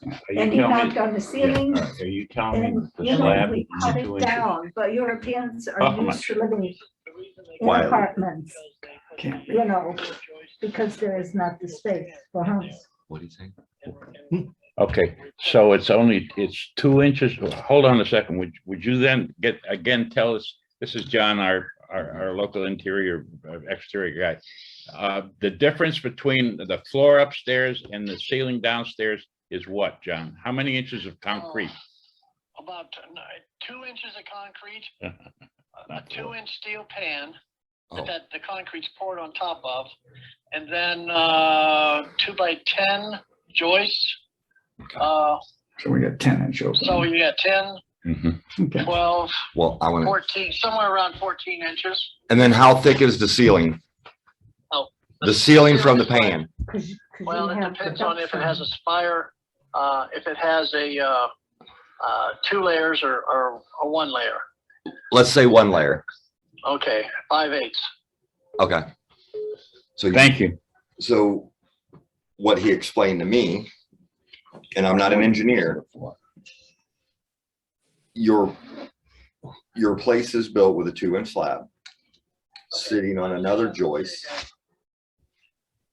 and he telling knocked me? on the ceiling. Are you telling me And, the you know, slab we is cut 2 it inches? down, but Europeans Oh, are how used to living in Why? apartments, Can't be. because there is not the space for homes. What do you think? Okay, so it's 2 inches. Hold on a second. Would you then tell us, this is John, our local interior, exterior guy. The difference between the floor upstairs and the ceiling downstairs is what, John? How many inches of concrete? About 2 inches of concrete, a 2-inch steel pan Oh. that the concrete's poured on top of, and then 2 by 10 joists. So we got 10-inch open. So you got 10, Mhm. Okay. 12, Well, I want to, 14, somewhere around 14 inches. and then how thick is the ceiling? Oh. The ceiling from the pan? Well, it depends on if it has a spire, if it has a 2 layers or a 1 layer. Let's say 1 layer. Okay, 5/8. Okay. So Thank you. So what he explained to me, and I'm not an engineer, your place is built with a 2-inch slab, sitting on another joist,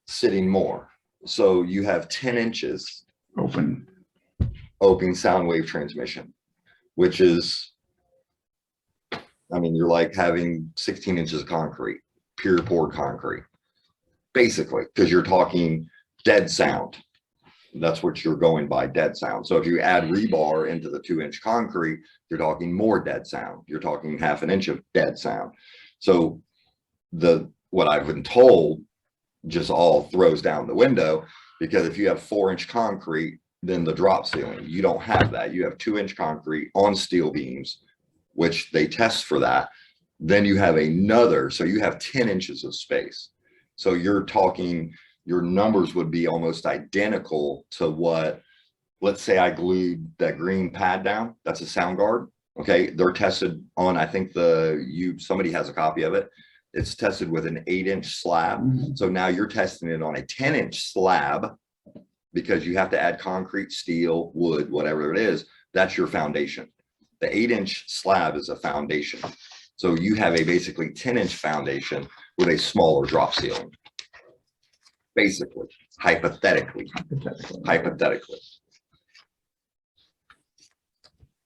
sitting more. So you have 10 inches Open. open sound wave transmission, which is, I mean, you're like having 16 inches of concrete, pure poured concrete, basically, because you're talking dead sound. That's what you're going by, dead sound. So if you add rebar into the 2-inch concrete, you're talking more dead sound. You're talking half an inch of dead sound. So what I've been told just all throws down the window, because if you have 4-inch concrete, then the drop ceiling, you don't have that. You have 2-inch concrete on steel beams, which they test for that. Then you have another, so you have 10 inches of space. So you're talking, your numbers would be almost identical to what, let's say I glued that green pad down, that's a sound guard. Okay, they're tested on, I think somebody has a copy of it. It's tested with an 8-inch slab. Mhm. So now you're testing it on a 10-inch slab, because you have to add concrete, steel, wood, whatever it is, that's your foundation. The 8-inch slab is a foundation. So you have a basically 10-inch foundation with a smaller drop ceiling. Basically, hypothetically.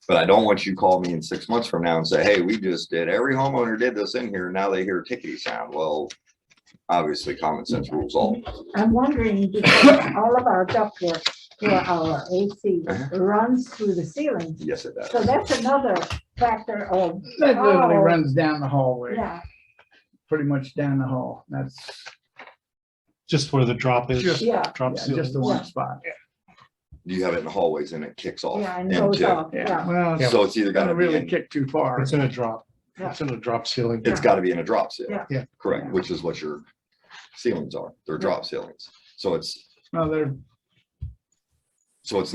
But I don't want you to call me in 6 months from now and say, hey, we just did, every homeowner did this in here, and now they hear a tickety sound. Well, obviously common sense rules all. I'm wondering, because all of our ductwork for our AC runs through the ceiling. Yes, it does. So that's another factor of. That literally how- runs down the hallway, Yeah, pretty much down the hall. That's Just where the drop is. Just- yeah, Drop yeah, ceiling. just the one spot. You have it in the hallways and it kicks off. yeah, and goes into. off, Yeah, yeah. well, it's So it's either gotta gotta be, really in- kick too far. It's in a drop. Yeah. It's in a drop ceiling. it's gotta be in a drop ceiling. Yeah. Yeah. Correct, Yeah. which is what your ceilings are. They're drop ceilings. So it's No, not.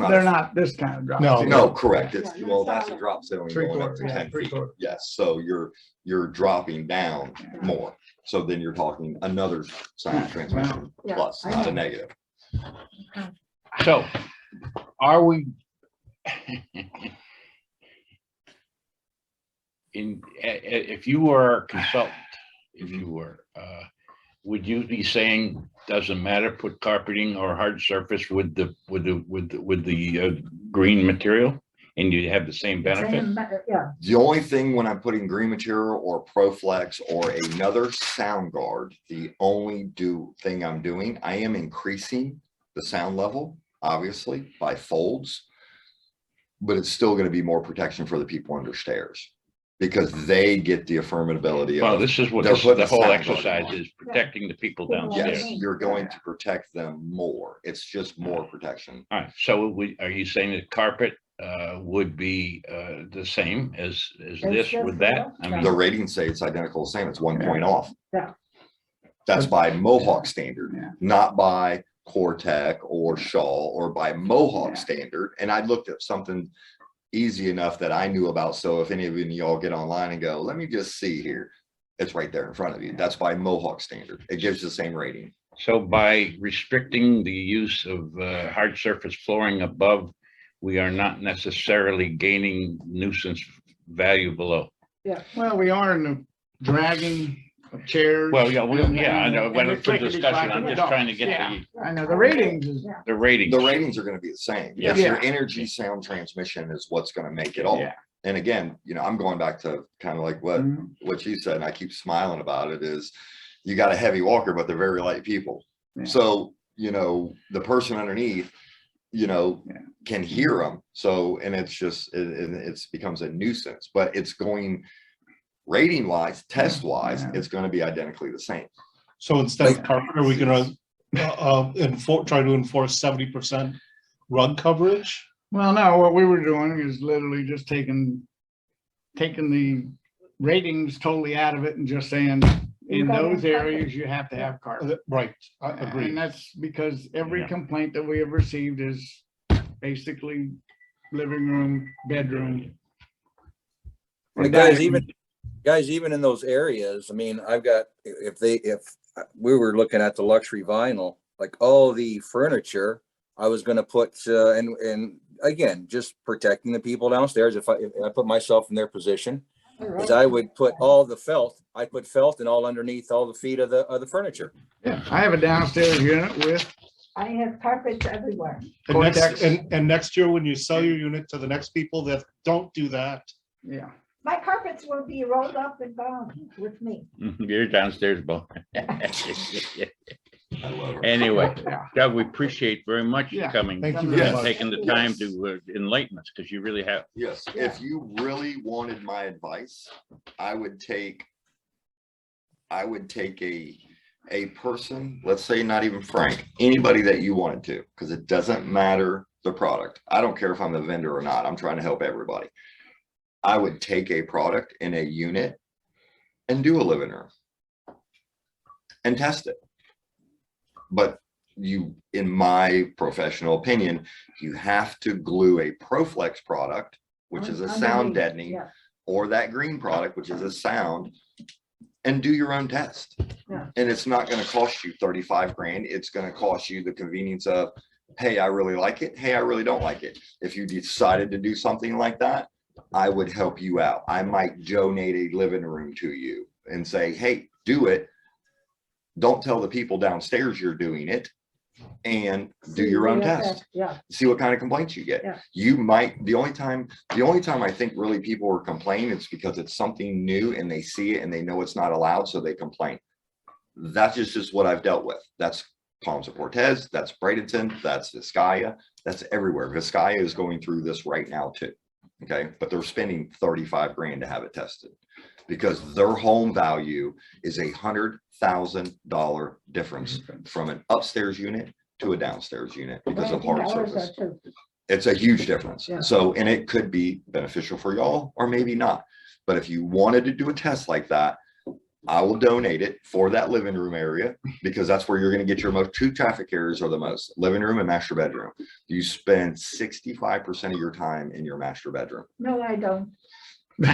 they're not this kind of drop. No. ceiling. No, correct. It's, Yeah, well, that's that's a solid. drop ceiling Three going up quarters, to yeah, 10 three feet. quarters. Yes, so you're dropping down Yeah. more. So then you're talking another sound transmission Yeah, plus, I not a know. negative. So are we if you were a consultant, if you were, would you be saying, doesn't matter, put carpeting or hard surface with the green material and you have the same benefit? Yeah, The only thing when I'm putting green material or ProFlex or another sound guard, the only thing I'm doing, I am increasing the sound level, obviously, by folds. But it's still going to be more protection for the people under stairs because they get the affirmability Well, of, this is what they're putting the a whole sound exercise guard on. is, protecting the people Yeah. downstairs. yes, you're going to protect them more. It's just more protection. All right, so are you saying that carpet would be the same as this just with that? I yeah. mean, The ratings say it's identical, same, it's 1 point off. Yeah. That's by Mohawk standard, Yeah. not by Cortec or Shaw or by Mohawk Yeah. standard. And I looked at something easy enough that I knew about. So if any of y'all get online and go, let me just see here, it's right there in front of you. That's by Mohawk standard. It gives the same rating. so by restricting the use of hard surface flooring above, we are not necessarily gaining nuisance value below. Well, we are in the dragging of chairs. Well, yeah, I know, and but the for discussion, I'm clickety-clackety just trying to get dogs. Yeah, I know, the ratings is, the ratings. The ratings are going to be the same. Yeah. Yes, your energy sound transmission is what's going to make it all. yeah. And again, I'm going back to kind of like Mhm. what you said, and I keep smiling about it, is you got a heavy walker, but they're very light people. Yeah. So, the person underneath, can hear them. So, and it's just, it becomes a nuisance, but it's going rating wise, test wise, Yeah. it's going to be identically the same. So instead of carpet, are we gonna try to enforce 70% rug coverage? Well, no, what we were doing is literally just taking the ratings totally out of it and just saying, in those areas, you have to have carpet. Right, I And agree. that's because every Yeah. complaint that we have received is basically living room, bedroom. or But guys, dining. even in those areas, I mean, I've got, if we were looking at the luxury vinyl, like all the furniture, I was gonna put, and again, just protecting the people downstairs. If I put myself in their position, is I would put all the felt, I put felt and all underneath all the feet of the furniture. Yeah, I have a downstairs unit with, I have carpets everywhere. And next, Cortex. and next year, when you sell your unit to the next people that don't do that, yeah. My carpets will be rolled up and gone with me. You're downstairs, Bo. I love it. Anyway, Yeah. Doug, we appreciate very much you Yeah. coming. Thank you very and much. taking the time to enlighten us, because you really have. Yes, if you really wanted my advice, I would take a person, let's say not even Frank, anybody that you wanted to, because it doesn't matter the product. I don't care if I'm the vendor or not. I'm trying to help everybody. I would take a product in a unit and do a living room and test it. But in my professional opinion, you have to glue a ProFlex product, which is a sound Underneath, deadening, yeah. or that green product, which is a sound, and do your own test. Yeah. And it's not going to cost you 35 grand. It's going to cost you the convenience of, hey, I really like it. Hey, I really don't like it. If you decided to do something like that, I would help you out. I might donate a living room to you and say, hey, do it. Don't tell the people downstairs you're doing it. and do your own test. Yeah, See what kind of complaints you get. Yeah. You might, the only time I think really people are complaining, it's because it's something new and they see it and they know it's not allowed, so they complain. That's just what I've dealt with. That's Palms of Cortez, that's Bradenton, that's Vizcaya, that's everywhere. Vizcaya is going through this right now too. Okay, but they're spending 35 grand to have it tested because their home value is $100,000 difference from an upstairs unit to a downstairs unit because of hard surface. It's a huge difference. Yeah. So, and it could be beneficial for y'all or maybe not. But if you wanted to do a test like that, I will donate it for that living room area because that's where you're going to get your most. Two traffic areas are the most: living room and master bedroom. You spend 65% of your time in your master bedroom. no, I don't.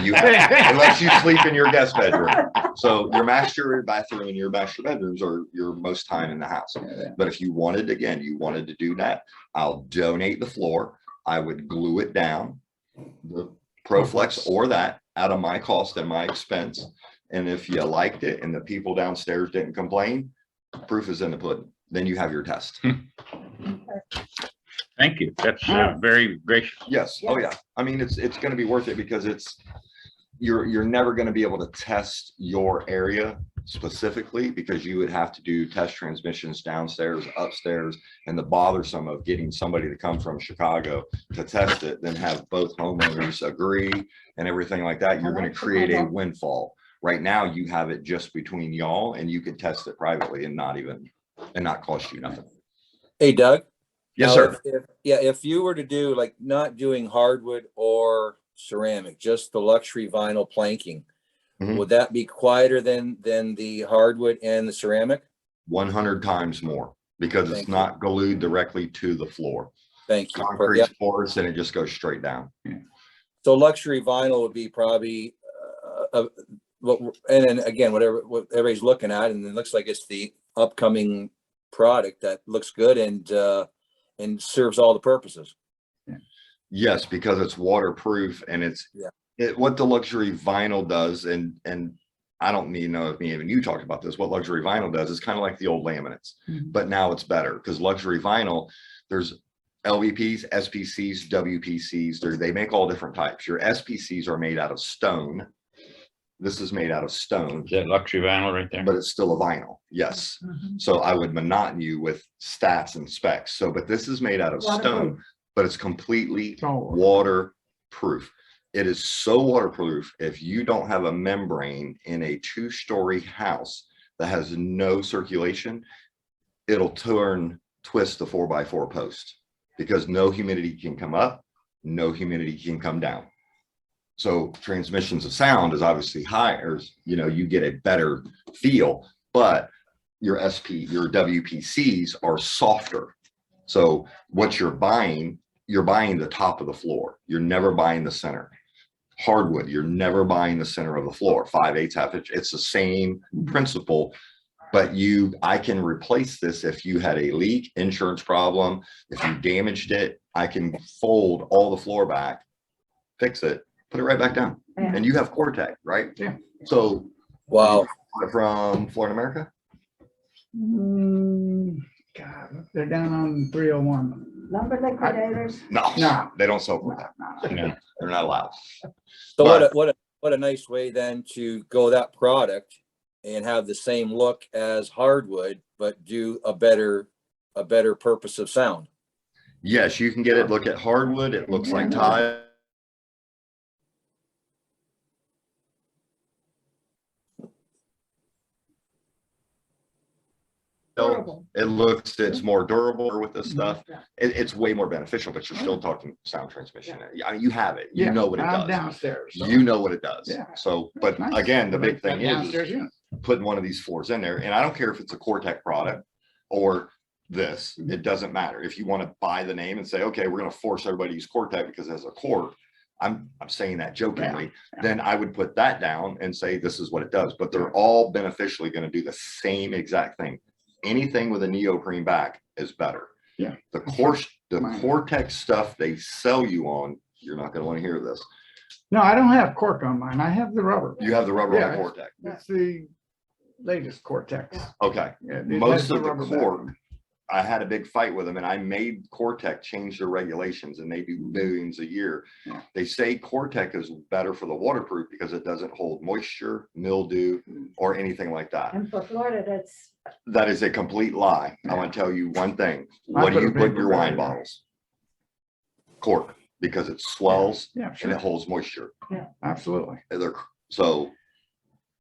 You have, unless you sleep in your guest bedroom. So your master bathroom and your master bedrooms are your most time in the house. But if you wanted, again, you wanted to do that, I'll donate the floor. I would glue it down, the ProFlex or that, out of my cost and my expense. And if you liked it and the people downstairs didn't complain, proof is in the pudding. Then you have your test. Thank you. That's very gracious. Yes. Oh yeah. I mean, it's going to be worth it because you're never going to be able to test your area specifically because you would have to do test transmissions downstairs, upstairs, and the bothersome of getting somebody to come from Chicago to test it, then have both homeowners agree and everything like that. You're going to create a windfall. Right now, you have it just between y'all and you can test it privately and not cost you nothing. Hey, Doug. Yes, Now, sir. If you were to do like not doing hardwood or ceramic, just the luxury vinyl planking, Mhm. would that be quieter than the hardwood and the ceramic? 100 times more because it's Thank you. not glued directly to the flour. Thank you. Concrete's porous and it just goes straight down. So luxury vinyl would be probably, and then again, what everybody's looking at, and it looks like it's the upcoming product that looks good and serves all the purposes. Yes, because it's waterproof and what the luxury vinyl does, and I don't need to know if even you talked about this, what luxury vinyl does is kind of like the old laminates, but now it's better because luxury vinyl, there's LVPs, SPCs, WPCs, they make all different types. Your SPCs are made out of stone. This is made out of stone. Is that luxury vinyl right there? But it's still a vinyl. Yes. So I would monotone you with stats and specs. So, but this is made out of stone, but it's completely waterproof. It is so waterproof. If you don't have a membrane in a 2-story house that has no circulation, it'll twist the 4x4 post because no humidity can come up, no humidity can come down. So transmissions of sound is obviously higher, you get a better feel, but your WPCs are softer. So what you're buying the top of the floor. You're never buying the center. Hardwood, you're never buying the center of the floor. 5/8, half inch. It's the same principle, but I can replace this if you had a leak, insurance problem, if you damaged it, I can fold all the floor back, fix it, put it right back down. And you have Cortec, right? Yeah. So wow. From Florida America? God, they're down on 301. Lumber liquidators. No, they don't sell Cortec. No. They're not allowed. So But- what a nice way then to go that product and have the same look as hardwood, but do a better purpose of sound. Yes, you can get it. Look at hardwood. It looks like tile. Durable. It's more durable with this stuff. It's way more beneficial, but you're still talking sound transmission. I mean, you have it. You know what it I'm does. downstairs. So. You know what it does. Yeah. So, but Nice. again, the big thing is Downstairs unit. putting one of these floors in there, and I don't care if it's a Cortec product or this, it doesn't matter. If you want to buy the name and say, okay, we're going to force everybody to use Cortec because it has a cord, I'm saying that jokingly, then I would put that down and say, this is what it does, but they're all beneficially going to do the same exact thing. Anything with a neoprene back is better. Yeah. The Cortec stuff they sell you on, you're not going to want to hear this. No, I don't have cork on mine. I have the rubber. You have the rubber on Yeah, the Cortec. It's the latest Cortex. Okay. Yeah, it Most has of the rubber cork, back. I had a big fight with them, and I made Cortec change their regulations, and they do millions a year. Yeah. They say Cortec is better for the waterproof because it doesn't hold moisture, mildew, or anything like that. And for Florida, that's, That is a complete lie. I want to tell you one thing. I What do put a you put in paper your wine barrier. bottles? Cork, because it swells Yeah, and it sure, holds moisture. absolutely. So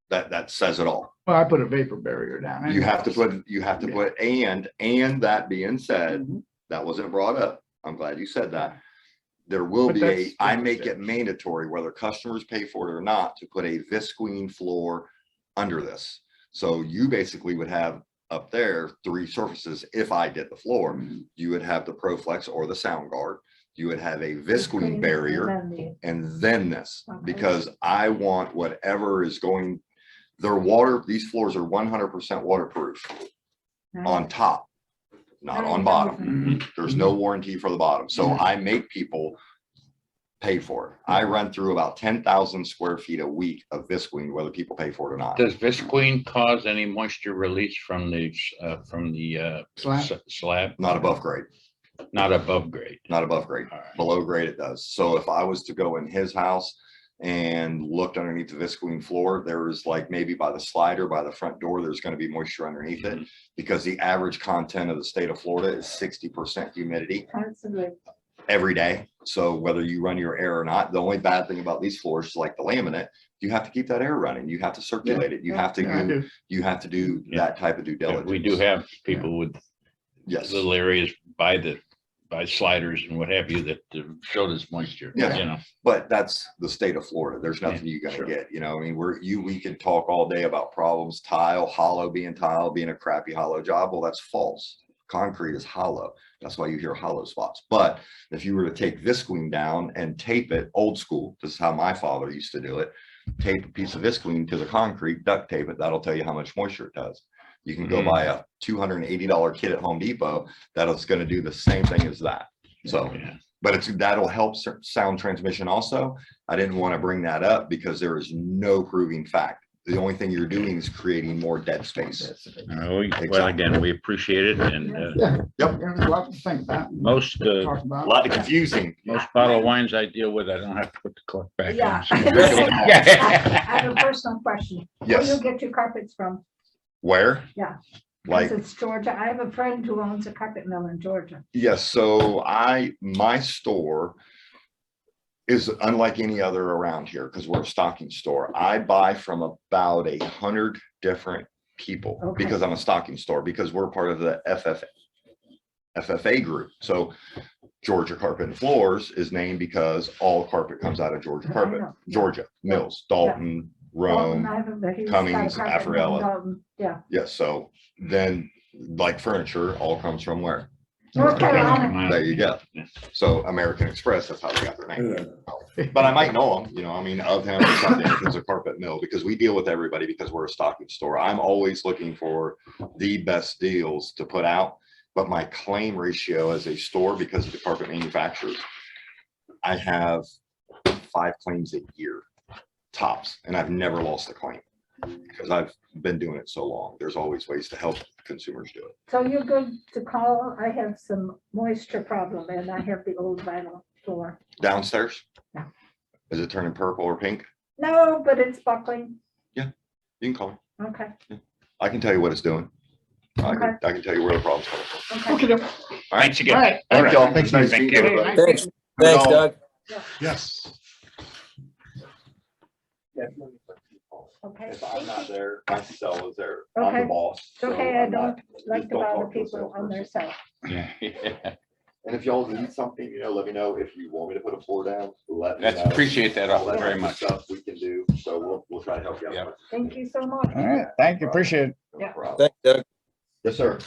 that says it all. Well, I put a vapor barrier down. You have to anyways. put, and that being said, Mhm. that wasn't brought up. I'm glad you said that. There will But be that's- I make it mandatory, whether customers pay for it or not, to put a visqueen floor under this. So you basically would have up there 3 surfaces. If I did the floor, Mm-hmm. you would have the ProFlex or the Sound Guard. You would have a Between visqueen barrier. and then And then this, Okay. because I want whatever is going, their water, these floors are 100% waterproof the- on top, not on bottom. There's no warranty for the bottom. So I make people pay for it. I run through about 10,000 square feet a week of visqueen, whether people pay for it or not. Does visqueen cause any moisture release from the Slab? slab? Not above grade, Not above grade. not above grade. All right. Below grade it does. So if I was to go in his house and looked underneath the visqueen floor, there was like maybe by the slider, by the front door, there's going to be moisture underneath it, because the average content of the state of Florida is 60% humidity Constantly. every day. So whether you run your air or not, the only bad thing about these floors is like the laminate, you have to keep that air running. You have to circulate it. You have to Yeah, I do, do. you have to do Yeah. that type of due Yeah, diligence. we do have people with Yes. little areas by sliders and what have you that show this moisture, Yeah. you know. But that's the state of Florida. There's nothing you're gonna sure. get, you know, I mean, we can talk all day about problems, hollow being a crappy hollow job. Well, that's false. Concrete is hollow. That's why you hear hollow spots. But if you were to take visqueen down and tape it old school, this is how my father used to do it. Tape a piece of visqueen to the concrete, duct tape it. That'll tell you how much moisture it does. You can go buy a $280 kit at Home Depot. That is going to do the same thing as that. So, Yeah. but that'll help sound transmission also. I didn't want to bring that up because there is no proving fact. The only thing you're doing is creating more dead space. Well, Exactly. again, we appreciate it, and Yeah. Yep. There's a lot to think about. most Talk A about. lot of confusing. bottle of wines I deal with, I don't have to put the cork back Yeah. on. I have a personal question. Where Yes. do you get your carpets from? Where? Yeah. Like, Because it's Georgia. I have a friend who owns a carpet mill in Georgia. yes, so my store is unlike any other around here because we're a stocking store. I buy from about 100 different people Okay. because I'm a stocking store, because we're part of the FFA group. So Georgia Carpet and Floors is named because all carpet comes out of Georgia I Carpet, know. Georgia, Mills, Dalton, Dalton, Rome. I have a- he's got a Cummings, carpet mill in Affarella. Dalton. Yeah. Yes, so then like furniture all comes from where? North Carolina. There you go. So American Express, that's how they got their name. Yeah. But I might know them, you know, I mean, of him or something, if it's a carpet mill, because we deal with everybody because we're a stocking store. I'm always looking for the best deals to put out, but my claim ratio as a store, because of the carpet manufacturers, I have 5 claims a year tops, and I've never lost a claim because I've been doing it so long. There's always ways to help consumers do it. So you're good to call. I have some moisture problem and I have the old vinyl floor. Downstairs? Yeah. Is it turning purple or pink? No, but it's buckling. You can call me. Okay. I can tell you what it's doing. I Okay. can tell you where the problem's coming from. Okay. Okay. Thanks again. All right. Thank y'all. Thank It's nice you. meeting everybody. Thanks. Thanks, Doug. Yes. Okay. If I'm not there, my cell is there. I'm Okay. the boss. It's so okay. I I'm not- don't like just to don't bother talk to a people on their salesperson. cell. Yeah. And if y'all need something, you know, let me know. If you want me to put a floor down, let me know. That's appreciate that All that very other much. Stuff we can do, so we'll try to help you out. Yeah. Thank you so much. All right. Thank you. Appreciate it. No Yeah. problem. Thanks, Doug. Yes, sir.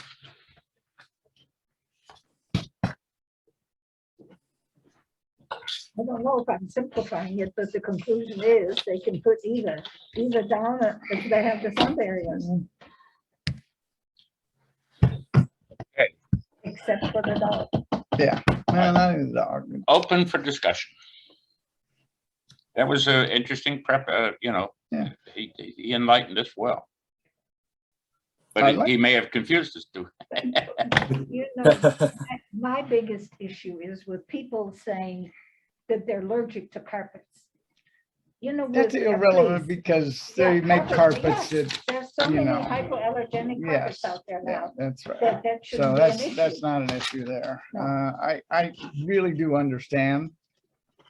I don't know if I'm simplifying it, but the conclusion is they can put either down if they have the sun barriers. Okay. Except for the dog. No, not even the dog. Open for discussion. That was an interesting prep, Yeah. he enlightened us well. but he may have confused us too. You know, my biggest issue is with people saying that they're allergic to carpets. You know, That's with irrelevant please. because Yeah, they make carpets yes. that, There's so you many know, hypoallergenic carpets yes, out there yeah, now. that's right. That So shouldn't be an that's issue. not an issue there. No. I really do understand,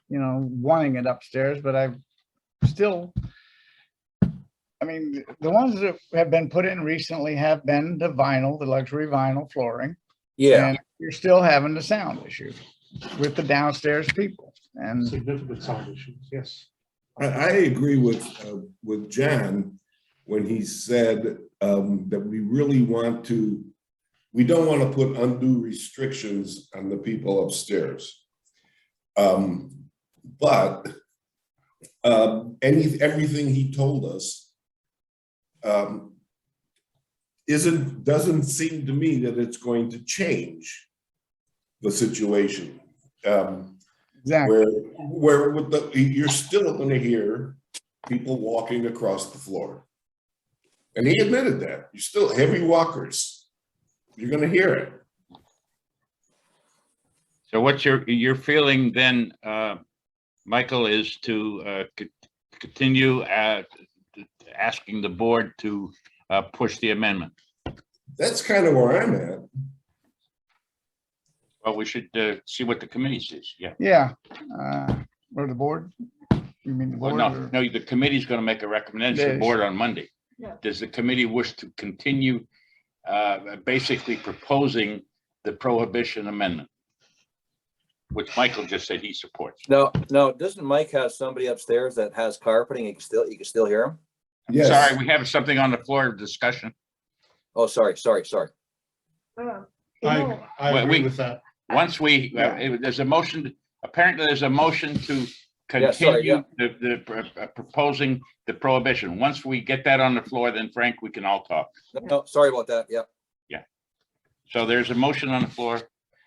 you know, wanting it upstairs, but I still, I mean, the ones that have been put in recently have been the vinyl, the luxury vinyl flooring. Yeah, And you're still having the sound issue with the downstairs people. And Significant sound issues, yes. I agree with John when he said that we really we don't want to put undue restrictions on the people upstairs. But everything he told us doesn't seem to me that it's going to change the situation. exactly. Where you're still going to hear people walking across the floor. And he admitted that. You're still heavy walkers. You're going to hear it. So what's your feeling then, Michael, is to continue asking the board to push the amendment? That's kind of where I'm at. Well, we should see what the committee says. Yeah. Yeah. Or the board? You mean the Well, board? no, or- no, the committee's going to make a recommendation to the Yes. board on Monday. Yeah. Does the committee wish to continue basically proposing the prohibition amendment? Which Michael just said he supports. no, doesn't Mike have somebody upstairs that has carpeting? You can still hear him? Yes. Sorry, we have something on the floor of discussion. Oh, sorry. You know, I Well, agree we- with that. Once there's a motion, apparently there's a motion to Yeah, sorry, continue the proposing the prohibition. Once we get that on the floor, then Frank, we can all talk. No, sorry about that. Yeah. So there's a motion on the floor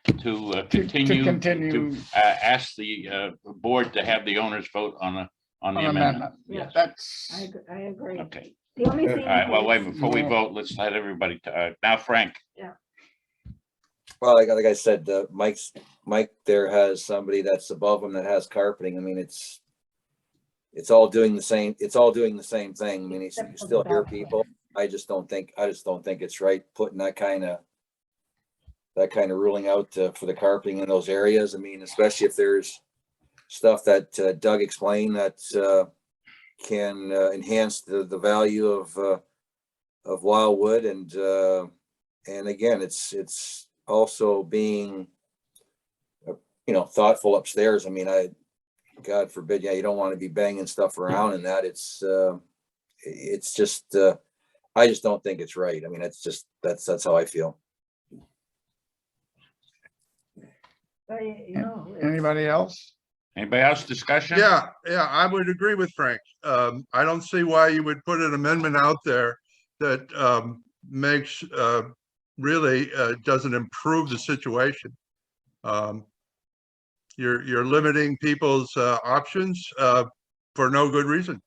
to continue continue. to ask the board to have the owners vote on the amendment. Yeah. Yes. That's, I agree. Okay. The only All thing. All right. Well, wait, is- before we vote, let's let everybody, now Frank. Well, like I said, Mike there has somebody that's above him that has carpeting. I mean, it's all doing the same. It's all doing the same thing. I mean, you still hear people. I just don't think it's right putting that kind of ruling out for the carpeting in those areas. I mean, especially if there's stuff that Doug explained that can enhance the value of Wildewood, and again, it's also being thoughtful upstairs. I mean, God forbid, you don't want to be banging stuff around and that. It's just I just don't think it's right. I mean, that's how I feel. anybody else? Anybody else discussion? Yeah, I would agree with Frank. I don't see why you would put an amendment out there that makes really doesn't improve the situation. You're limiting people's options for no good reason.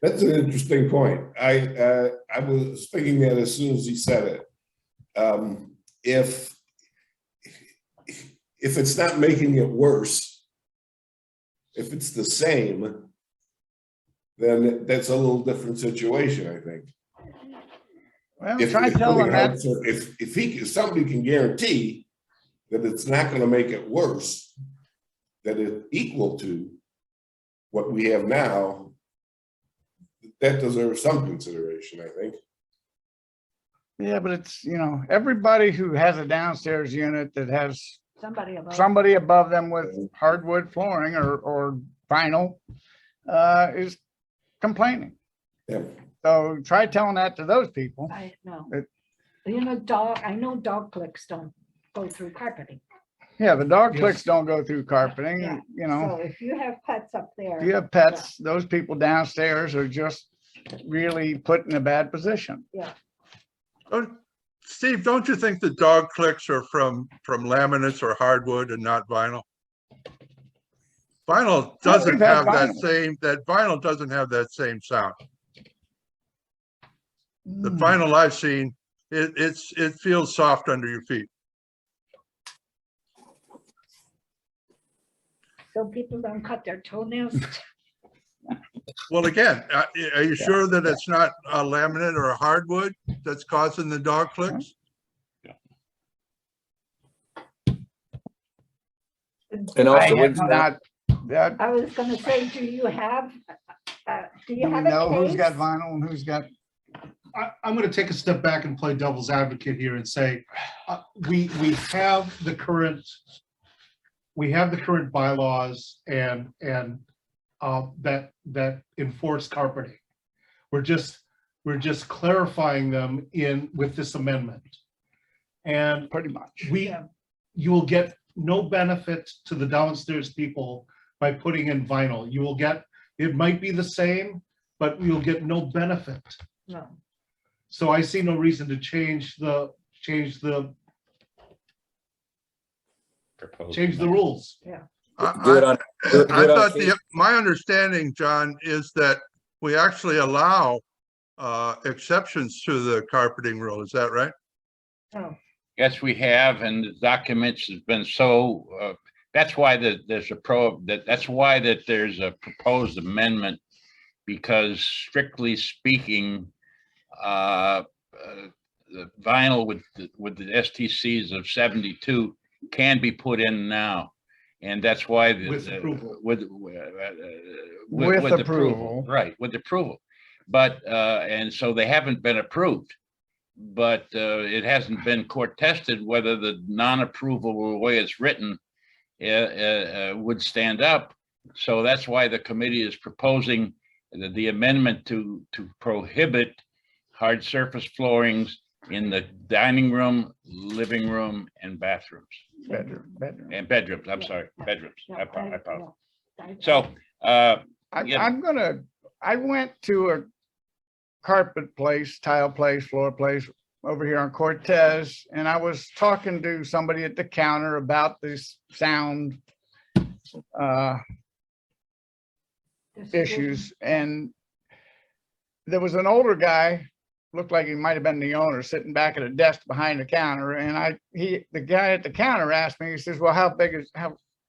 That's an interesting point. I was thinking that as soon as he said it. If it's not making it worse, if it's the same, then that's a little different situation, I think. Well, If try telling that. if somebody can guarantee that it's not going to make it worse, that it's equal to what we have now, that deserves some consideration, I think. Yeah, but it's, everybody who has a downstairs unit that has Somebody above them with hardwood flooring or vinyl is complaining. Yeah. So try telling that to those people. I know. It- I know dog clicks don't go through carpeting. Yeah, the dog Yes. clicks don't go through carpeting, Yeah. So if you have pets up there. If you have pets, those people downstairs are just really put in a bad position. Oh, Steve, don't you think the dog clicks are from laminates or hardwood and not vinyl? Vinyl we've doesn't had have that vinyl. vinyl doesn't have that same sound. The vinyl I've seen, it feels soft under your feet. So people don't cut their toenails. Well, again, are you sure that it's not a laminate or a hardwood that's causing the dog clicks? And I also, have wouldn't- not, that, I was gonna say, do you have do we a know who's case? got vinyl and who's got, I'm gonna take a step back and play devil's advocate here and say, we have the current bylaws and that enforce carpeting. We're just clarifying them with this amendment. And pretty much? you will get no benefit to the downstairs people by putting in vinyl. You will get, it might be the same, but you'll get no benefit. No. So I see no reason to change the rules. do it on, do I it on thought case. my understanding, John, is that we actually allow exceptions to the carpeting rule. Is that right? No. Yes, we have, and the documents has been so, that's why there's a proposed amendment, because strictly speaking, the vinyl with the STCs of 72 can be put in now. And that's why With approval. with approval. right, with approval. But and so they haven't been approved, but it hasn't been court tested whether the non-approval, the way it's written, would stand up. So that's why the committee is proposing the amendment to prohibit hard surface floorings in the dining room, living room, and bathrooms. Bedroom. And bedrooms, I'm Yeah, sorry, yeah, bedrooms. Yeah, I apologize. yeah. So, yeah. I went to a carpet place, tile place, floor place over here on Cortez, and I was talking to somebody at the counter about this sound issues, and there was an older guy, looked like he might have been the owner, sitting back at a desk behind the counter, and the guy at the counter asked me, he says, well,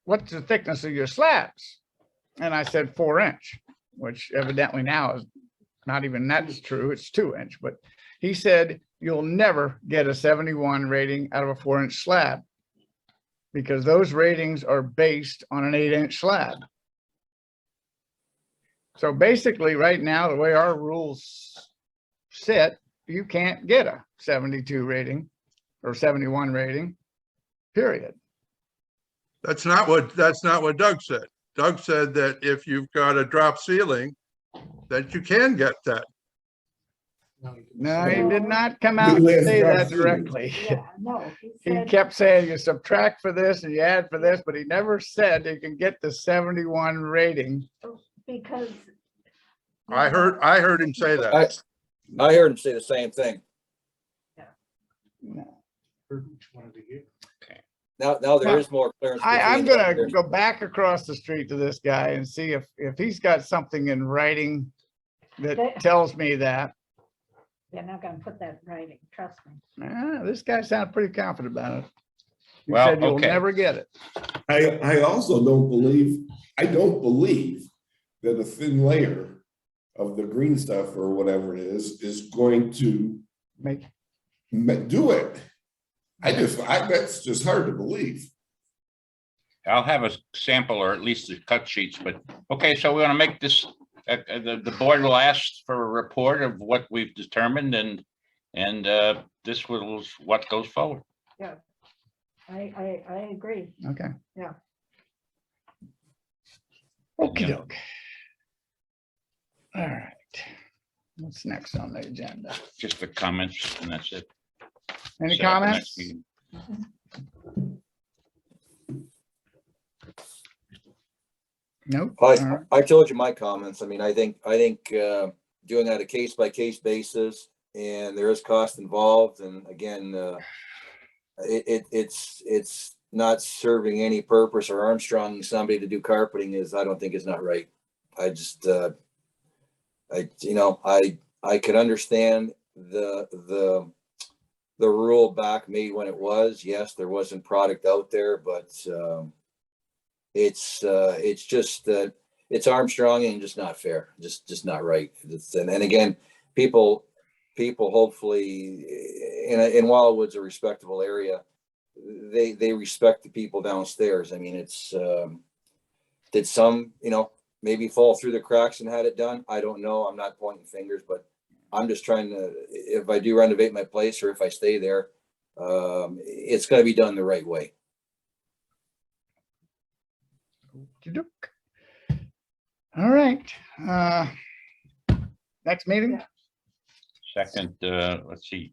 what's the thickness of your slabs? And I said 4-inch, which evidently now is not even that's true, it's 2-inch. But he said, you'll never get a 71 rating out of a 4-inch slab, because those ratings are based on an 8-inch slab. So basically right now, the way our rules sit, you can't get a 72 rating or 71 rating, period. That's not what Doug said. Doug said that if you've got a drop ceiling, that you can get that. No, he did not come out and say that directly. Yeah, no. He said- kept saying you subtract for this and you add for this, but he never said you can get the 71 rating. Because. I heard him say that. I heard him say the same thing. No. Heard what you wanted to hear. Now there is more clearance. I'm between gonna the- go back across the street to this guy and see if he's got something in writing that tells me that. They're not gonna put that in writing, trust me. This guy sounded pretty confident about it. He Well, said you'll okay. never get it. I also don't believe that a thin layer of the green stuff or whatever it is going to Make do it. That's just hard to believe. I'll have a sample or at least the cut sheets, but, okay, so we're gonna make this, the board will ask for a report of what we've determined, and this was what goes forward. Yeah. I agree. Okay. Yeah. Okey doke. All right. What's next on the agenda? Just the comments, and that's it. Any Set up the comments? next meeting. Nope. All right. I told you my comments. I mean, I think doing that a case by case basis, and there is cost involved. And again, it's not serving any purpose or Armstrong somebody to do carpeting I don't think is not right. I just, I could understand the rule back made when it was, yes, there wasn't product out there, but it's just that it's Armstrong and just not fair, just not right. And again, people hopefully in Wildwood's a respectable area. They respect the people downstairs. I mean, it's did some, maybe fall through the cracks and had it done. I don't know. I'm not pointing fingers, but I'm just trying to, if I do renovate my place or if I stay there, it's got to be done the right way. All right. Next meeting? Second, let's see,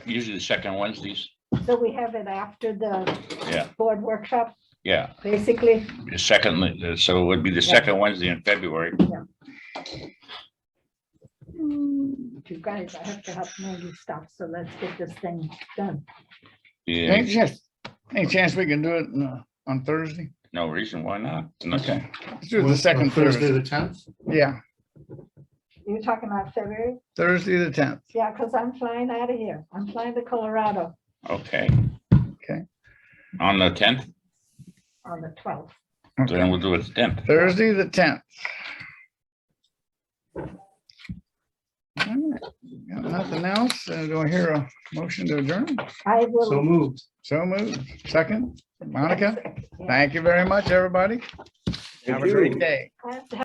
usually the second Wednesdays. So we have it after the Yeah, board workshop, yeah. basically. The second, so it would be the second Wednesday in February. You guys, I have to help Maggie stop, so let's get this thing done. Yeah, Any chance we can do it on Thursday? no reason why not. Okay, let's do the second Thursday, Thursday. the 10th. Yeah, You're talking about February? Thursday the 10th. Yeah, because I'm flying out of here. I'm flying to Colorado Okay. Okay. On the 10th, on the 12th. then we'll do it the 10th. Thursday the 10th. All right. Got nothing else? Do I hear a motion to adjourn? I will. So moved. So moved. Second, Monica? Thank you very much, everybody. Have a great day. I have to